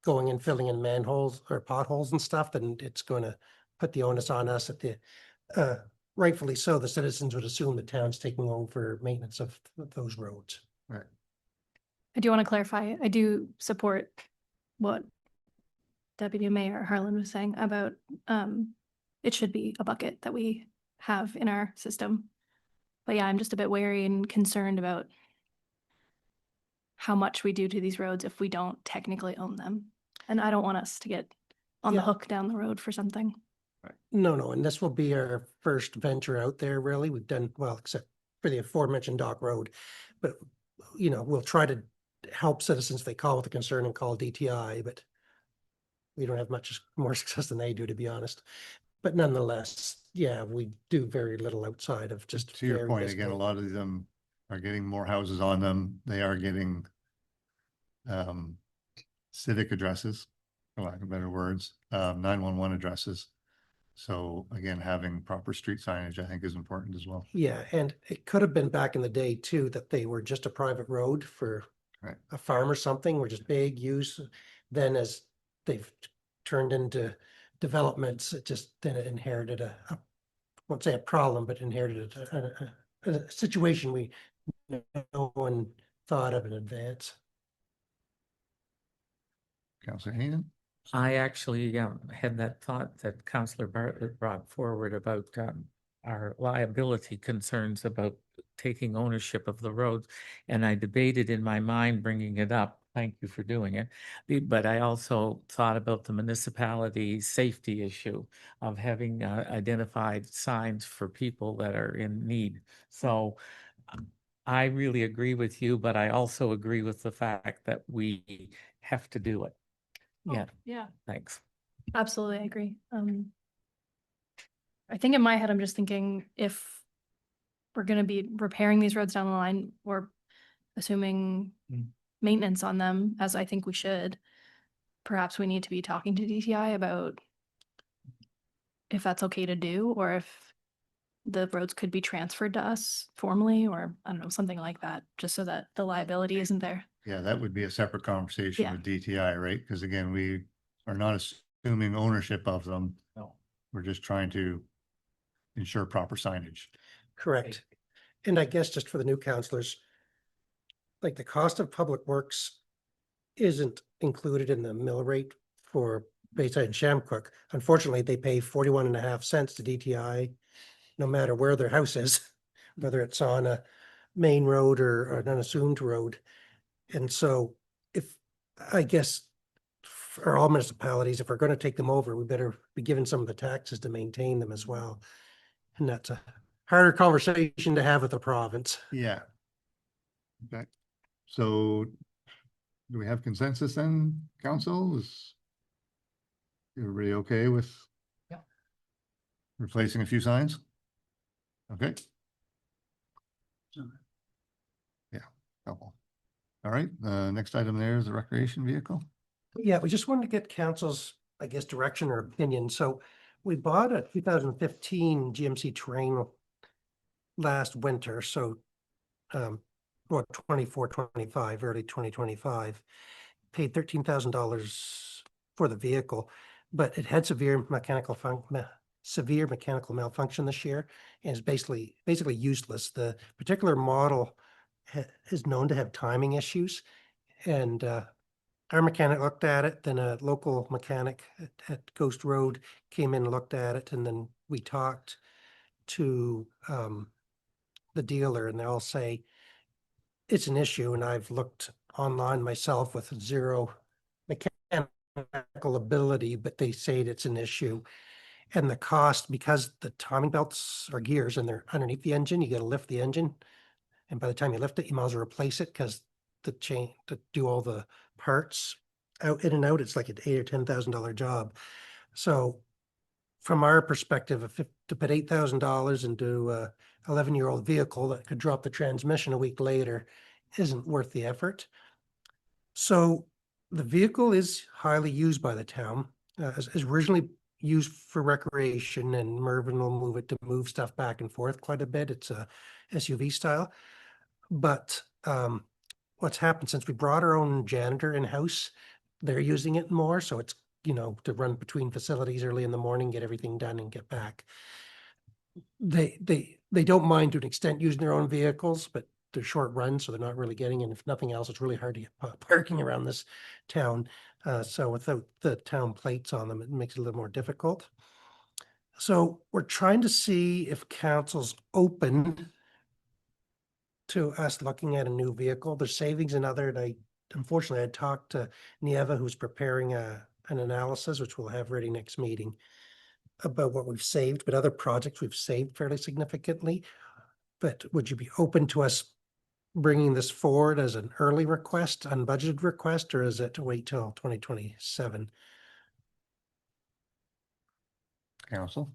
going and filling in manholes or potholes and stuff, then it's going to put the onus on us at the, rightfully so, the citizens would assume the town's taking over maintenance of those roads. Right. I do want to clarify, I do support what Deputy Mayor Harlan was saying about it should be a bucket that we have in our system. But yeah, I'm just a bit wary and concerned about how much we do to these roads if we don't technically own them. And I don't want us to get on the hook down the road for something. No, and this will be our first venture out there, really. We've done, well, except for the aforementioned Dock Road. But, you know, we'll try to help citizens if they call with a concern and call DTI, but we don't have much more success than they do, to be honest. But nonetheless, yeah, we do very little outside of just. To your very point, basic again, a lot of them are getting more houses on them. They are getting civic addresses, for lack of better words, 911 addresses. So again, having proper street signage, I think, is important as well. Yeah, and it could have been back in the day too, that they were just a private road for a farm or something, were just big use. Then as they've turned into developments, it just then it inherited I won't say a problem, but inherited a situation we no one thought of in advance. Councillor Hayden? I actually had that thought that Councillor Bartlett brought forward about our liability concerns about taking ownership of the roads. And I debated in my mind bringing it up. Thank you for doing it. But I also thought about the municipality safety issue of having identified signs for people that are in need. So I really agree with you, but I also agree with the fact that we have to do it. Yeah. Yeah. Thanks. Absolutely, I agree. I think in my head, I'm just thinking if we're going to be repairing these roads down the line, or assuming maintenance on them, as I think we should, perhaps we need to be talking to DTI about if that's okay to do, or if the roads could be transferred to us formally, or I don't know, something like that, just so that the liability isn't there. Yeah, that would be a separate conversation with DTI, right? Because again, we are not assuming ownership of them. No. We're just trying to ensure proper signage. Correct. And I guess just for the new councillors, like the cost of public works isn't included in the mill rate for Bayside and Shamcook. Unfortunately, they pay 41.5 cents to DTI, no matter where their house is, whether it's on a main road or an unassumed road. And so if, I guess, for all municipalities, if we're going to take them over, we better be given some of the taxes to maintain them as well. And that's a harder conversation to have with the province. Yeah. Okay. So do we have consensus then, council? Is everybody okay with replacing a few signs? Okay. Yeah, couple. All right, next item there is the recreation vehicle. Yeah, we just wanted to get council's, I guess, direction or opinion. So we bought a 2015 GMC Terrain last winter, so well, 24, 25, early 2025, paid $13,000 for the vehicle, but it had severe mechanical malfunction this year and is basically useless. The particular model is known to have timing issues, and our mechanic looked at it, then a local mechanic at Ghost Road came in and looked at it, and then we talked to the dealer, and they'll say it's an issue, and I've looked online myself with zero mechanical ability, but they say it's an issue. And the cost, because the timing belts are gears and they're underneath the engine, you got to lift the engine. And by the time you lift it, you might as well replace it, because the chain to do all the parts out in and out, it's like an $8,000 or $10,000 job. So from our perspective, if to put $8,000 into a 11-year-old vehicle that could drop the transmission a week later isn't worth the effort. So the vehicle is highly used by the town. Is originally used for recreation, and Mervyn will move it to move stuff back and forth quite a bit. It's a SUV style. But what's happened since we brought our own janitor in-house, they're using it more. So it's, to run between facilities early in the morning, get everything done and get back. They don't mind to an extent using their own vehicles, but they're short runs, so they're not really getting, and if nothing else, it's really hard to get parking around this town. So without the town plates on them, it makes it a little more difficult. So we're trying to see if council's open to us looking at a new vehicle. There's savings in other, and unfortunately, I talked to Nieva, who's preparing an analysis, which we'll have ready next meeting, about what we've saved, but other projects we've saved fairly significantly. But would you be open to us bringing this forward as an early request, unbudgeted request, or is it to wait till 2027? Council?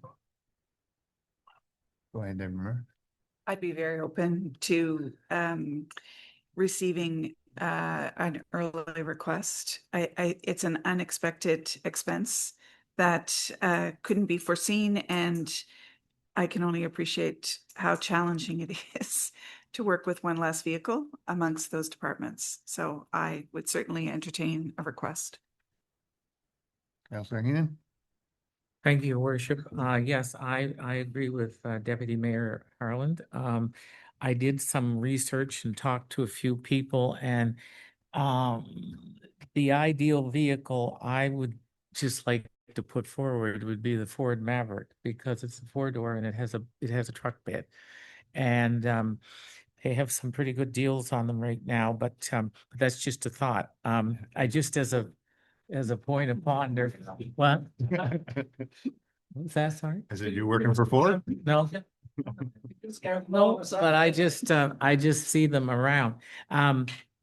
Go ahead, Deborah. I'd be very open to receiving an early request. It's an unexpected expense that couldn't be foreseen, and I can only appreciate how challenging it is to work with one less vehicle amongst those departments. So I would certainly entertain a request. Councilor Heenan? Thank you, Your Worship. Yes, I agree with Deputy Mayor Harland. I did some research and talked to a few people, and the ideal vehicle I would just like to put forward would be the Ford Maverick, because it's a four-door and it has a truck bed. And they have some pretty good deals on them right now, but that's just a thought. I just as a point of ponder, what? What's that, sorry? Is it you working for Ford? No. No, but I just see them around.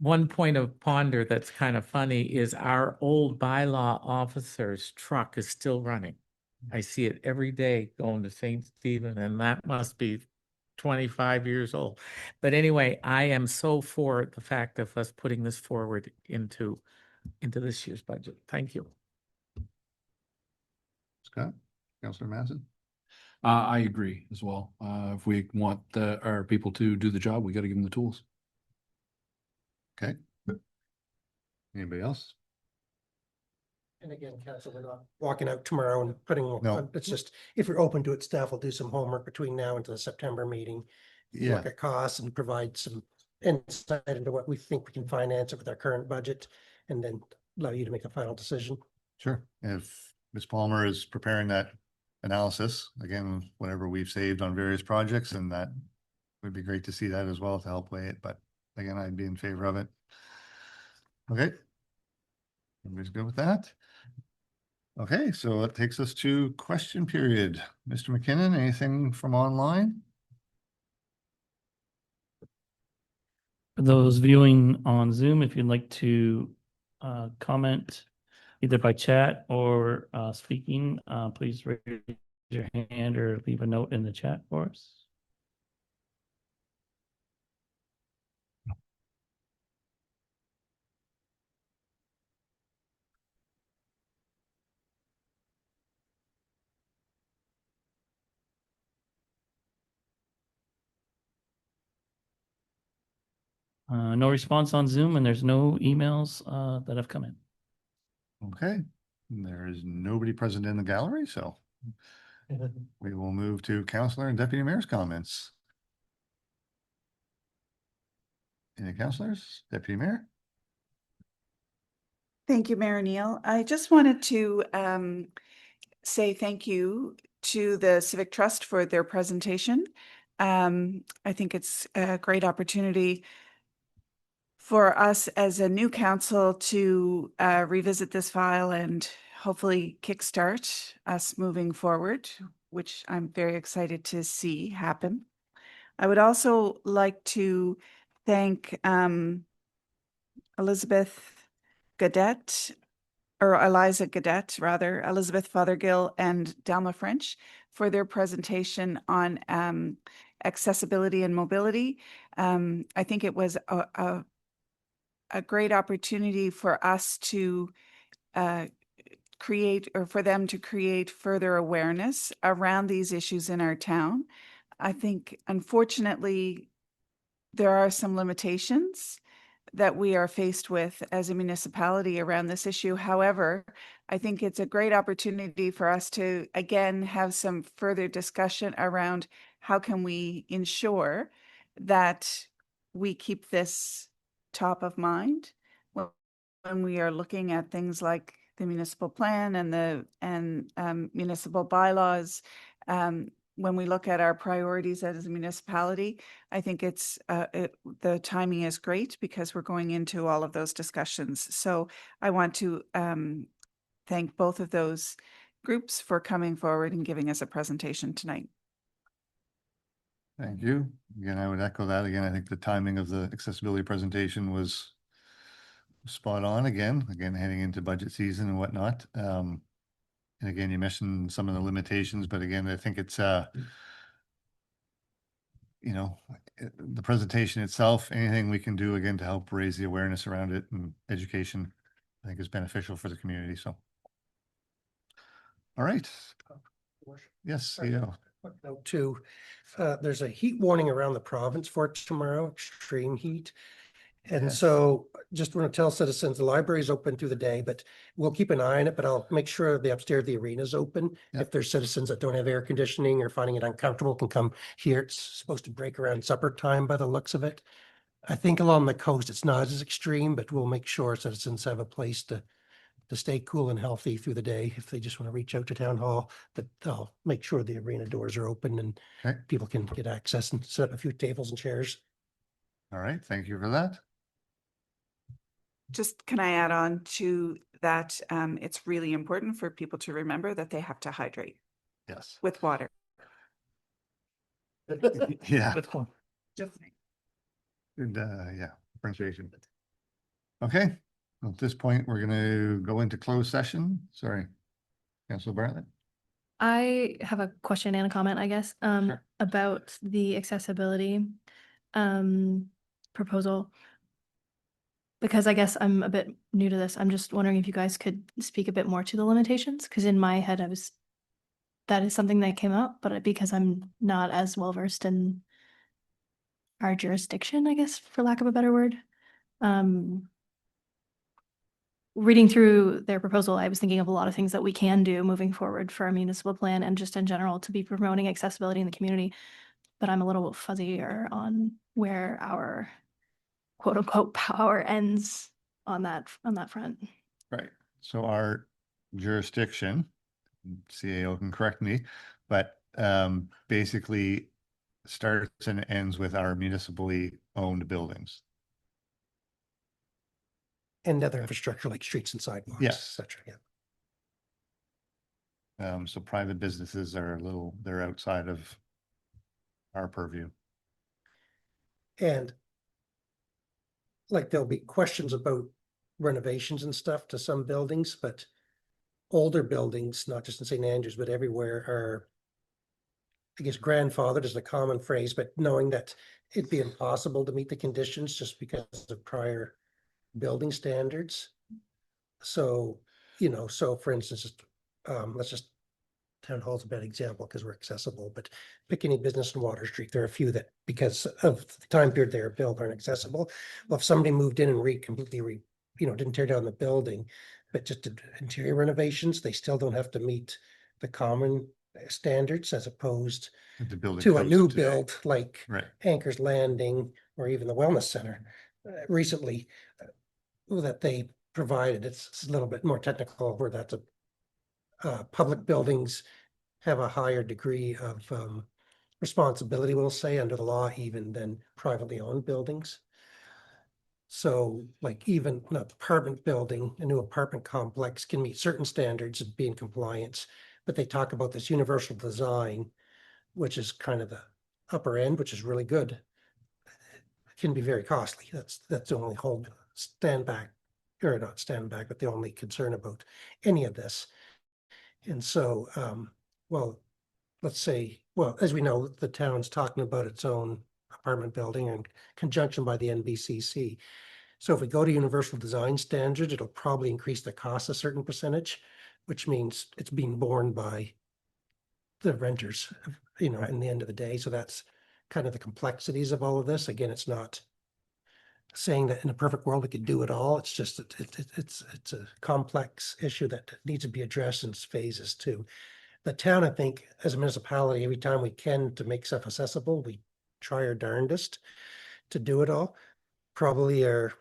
One point of ponder that's kind of funny is our old bylaw officer's truck is still running. I see it every day going to St. Stephen, and that must be 25 years old. But anyway, I am so for the fact of us putting this forward into this year's budget. Thank you. Scott? Councilor Madsen? I agree as well. If we want our people to do the job, we got to give them the tools. Okay. Anybody else? And again, council, we're not walking out tomorrow and putting, No. it's just, if you're open to it, staff will do some homework between now and the September meeting. Yeah. Look at costs and provide some insight into what we think we can finance it with our current budget, and then allow you to make a final decision. Sure. If Ms. Palmer is preparing that analysis, again, whatever we've saved on various projects, and that would be great to see that as well to help weigh it. But again, I'd be in favor of it. Okay. Everybody's good with that? Okay, so that takes us to question period. Mr. McKinnon, anything from online? For those viewing on Zoom, if you'd like to comment either by chat or speaking, please raise your hand or leave a note in the chat for us. No response on Zoom and there's no emails that have come in. Okay, there is nobody present in the gallery, so we will move to councillor and deputy mayor's comments. Any councillors, deputy mayor? Thank you, Mayor Neal. I just wanted to say thank you to the Civic Trust for their presentation. I think it's a great opportunity for us as a new council to revisit this file and hopefully kickstart us moving forward, which I'm very excited to see happen. I would also like to thank Elizabeth Gadet, or Eliza Gadet, rather, Elizabeth Fothergill and Dalma French for their presentation on accessibility and mobility. I think it was a great opportunity for us to create, or for them to create further awareness around these issues in our town. I think, unfortunately, there are some limitations that we are faced with as a municipality around this issue. However, I think it's a great opportunity for us to, again, have some further discussion around how can we ensure that we keep this top of mind when we are looking at things like the municipal plan and the municipal bylaws. When we look at our priorities as a municipality, I think it's the timing is great because we're going into all of those discussions. So I want to thank both of those groups for coming forward and giving us a presentation tonight. Thank you. Again, I would echo that. Again, I think the timing of the accessibility presentation was spot on again heading into budget season and whatnot. And again, you mentioned some of the limitations, but again, I think it's, you know, the presentation itself, anything we can do again to help raise the awareness around it and education, I think is beneficial for the community. So, all right. Yes, CEO. Note two, there's a heat warning around the province for tomorrow, extreme heat. And Yes. so just want to tell citizens, the library is open through the day, but we'll keep an eye on it, but I'll make sure the upstairs, the arena is open. Yep. If there's citizens that don't have air conditioning or finding it uncomfortable can come here. It's supposed to break around supper time by the looks of it. I think along the coast, it's not as extreme, but we'll make sure citizens have a place to stay cool and healthy through the day. If they just want to reach out to town hall, but I'll make sure the arena doors are open and Okay. people can get access and set up a few tables and chairs. All right. Thank you for that. Just can I add on to that? It's really important for people to remember that they have to hydrate Yes. with water. Yeah. Just Good, yeah, differentiation. Okay. Well, at this point, we're gonna go into closed session. Sorry. Councilor Bartlett. I have a question and a comment, I guess, Sure. about the accessibility proposal. Because I guess I'm a bit new to this. I'm just wondering if you guys could speak a bit more to the limitations, because in my head that is something that came up, but because I'm not as well versed in our jurisdiction, I guess, for lack of a better word. Reading through their proposal, I was thinking of a lot of things that we can do moving forward for our municipal plan and just in general to be promoting accessibility in the community. But I'm a little fuzzier on where our quote unquote power ends on that front. Right. So our jurisdiction, CAO can correct me, but basically starts and ends with our municipally owned buildings. And other infrastructure like streets and sidewalks, et Yes. cetera. Yeah. So private businesses are they're outside of our purview. And like there'll be questions about renovations and stuff to some buildings, but older buildings, not just in St. Andrews, but everywhere are, I guess, grandfathered is a common phrase, but knowing that it'd be impossible to meet the conditions just because of prior building standards. So, so for instance, let's just town hall's a bad example because we're accessible, but pick any business in Water Street. There are a few that, because of the time period they are built, aren't accessible. Well, if somebody moved in and didn't tear down the building, but just did interior renovations, they still don't have to meet the common standards as opposed The building to a codes new today. build like Right. Anchor's Landing or even the Wellness Center recently that they provided. It's a little bit more technical where that's public buildings have a higher degree of responsibility, we'll say, under the law, even than privately owned buildings. So like even an apartment building, a new apartment complex can meet certain standards of being compliance, but they talk about this universal design, which is kind of the upper end, which is really good. It can be very costly. That's the only but the only concern about any of this. And so, well, let's say, well, as we know, the town's talking about its own apartment building in conjunction by the NBCC. So if we go to universal design standards, it'll probably increase the cost a certain percentage, which means it's being borne by the renters, in the end of the day. So that's kind of the complexities of all of this. Again, it's not saying that in a perfect world we could do it all. It's just it's a complex issue that needs to be addressed in phases too. The town, I think, as a municipality, every time we can to make stuff accessible, we try our darndest to do it all. Probably our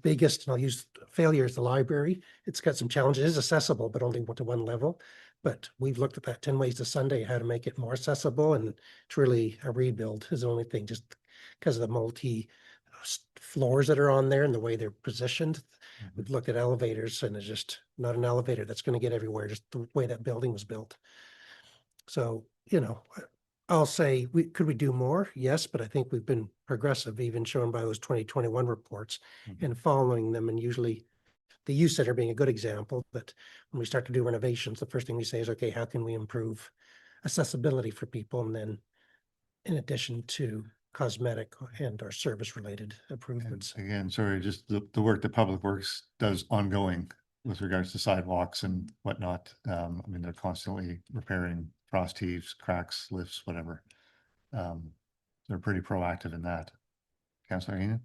biggest, and I'll use failure as the library. It's got some challenges. It is accessible, but only to one level. But we've looked at that 10 ways to Sunday, how to make it more accessible, and it's really a rebuild is the only thing, just because of the multi floors that are on there and the way they're positioned. We've looked at elevators and it's just not an elevator that's going to get everywhere, just the way that building was built. So, I'll say, could we do more? Yes, but I think we've been progressive, even shown by those 2021 reports and following them. And usually the youth center being a good example, but when we start to do renovations, the first thing we say is, okay, how can we improve accessibility for people? And then in addition to cosmetic and or service related improvements. And again, sorry, just the work that Public Works does ongoing with regards to sidewalks and whatnot. I mean, they're constantly repairing frost heaves, cracks, lifts, whatever. They're pretty proactive in that. Councillor Heenan?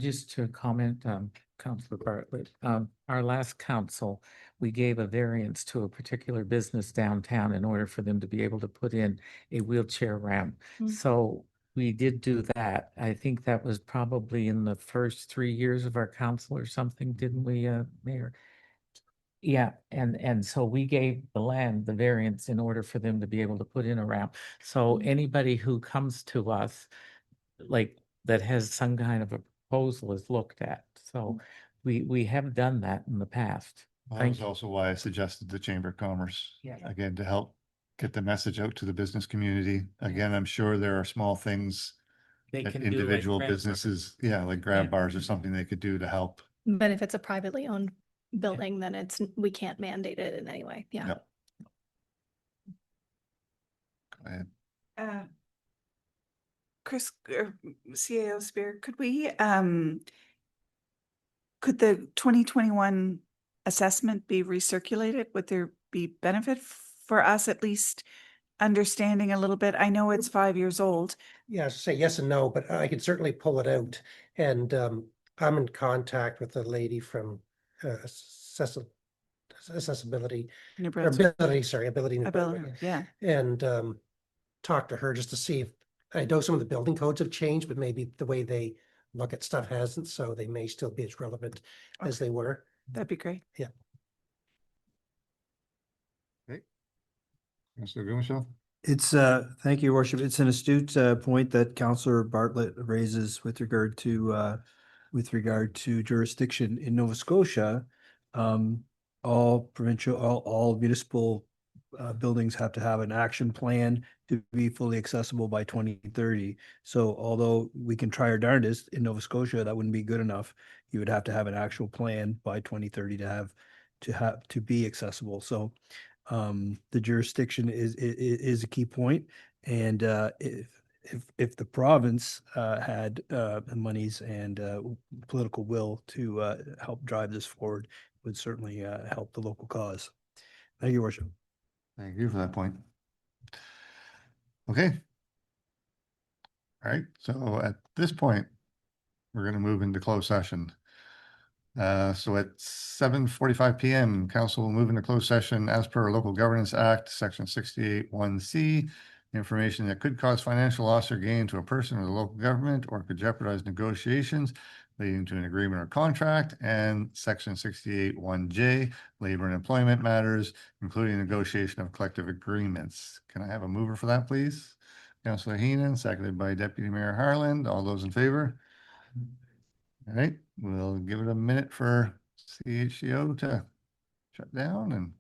Just to comment, Councillor Bartlett, our last council, we gave a variance to a particular business downtown in order for them to be able to put in a wheelchair ramp. So we did do that. I think that was probably in the first 3 years of our council or something, didn't we, Mayor? Yeah, and so we gave the land the variance in order for them to be able to put in a ramp. So anybody who comes to us, like, that has some kind of a proposal is looked at. So we have done that in the past. Well, that was also why I suggested the Chamber of Commerce, again, to help get the message out to the business community. Again, I'm sure there are small things They that can do, like individual grab bars. businesses, like grab bars or something they could do to help. But if it's a privately owned building, then we can't mandate it in any way. Yeah. Yep. Go ahead. Chris, or CAO Spear, could the 2021 assessment be recirculated? Would there be benefit for us at least understanding a little bit? I know it's 5 years old. Yeah, I say yes and no, but I could certainly pull it out. And I'm in contact with a lady from accessibility, New or Brunswick. ability New Brunswick. Yeah. And talk to her just to see if, I know some of the building codes have changed, but maybe the way they look at stuff hasn't, so they may still be as relevant as they were. That'd be great. Yeah. Okay. Councillor Gumshaw? It's, thank you, Your Worship. It's an astute point that Councillor Bartlett raises with regard to jurisdiction in Nova Scotia. All provincial, all municipal buildings have to have an action plan to be fully accessible by 2030. So although we can try our darndest in Nova Scotia, that wouldn't be good enough. You would have to have an actual plan by 2030 to be accessible. So the jurisdiction is a key point. And if the province had monies and political will to help drive this forward, would certainly help the local cause. Thank you, Your Worship. Thank you for that point. Okay. All right, so at this point, we're going to move into closed session. So at 7:45 PM, council will move into closed session as per our Local Governance Act, section 68(1)(c). Information that could cause financial loss or gain to a person or the local government or could jeopardize negotiations leading to an agreement or contract, and section 68(1)(j), labor and employment matters, including negotiation of collective agreements. Can I have a mover for that, please? Councillor Heenan, seconded by Deputy Mayor Harland. All those in favor? All right, we'll give it a minute for CHCO to shut down and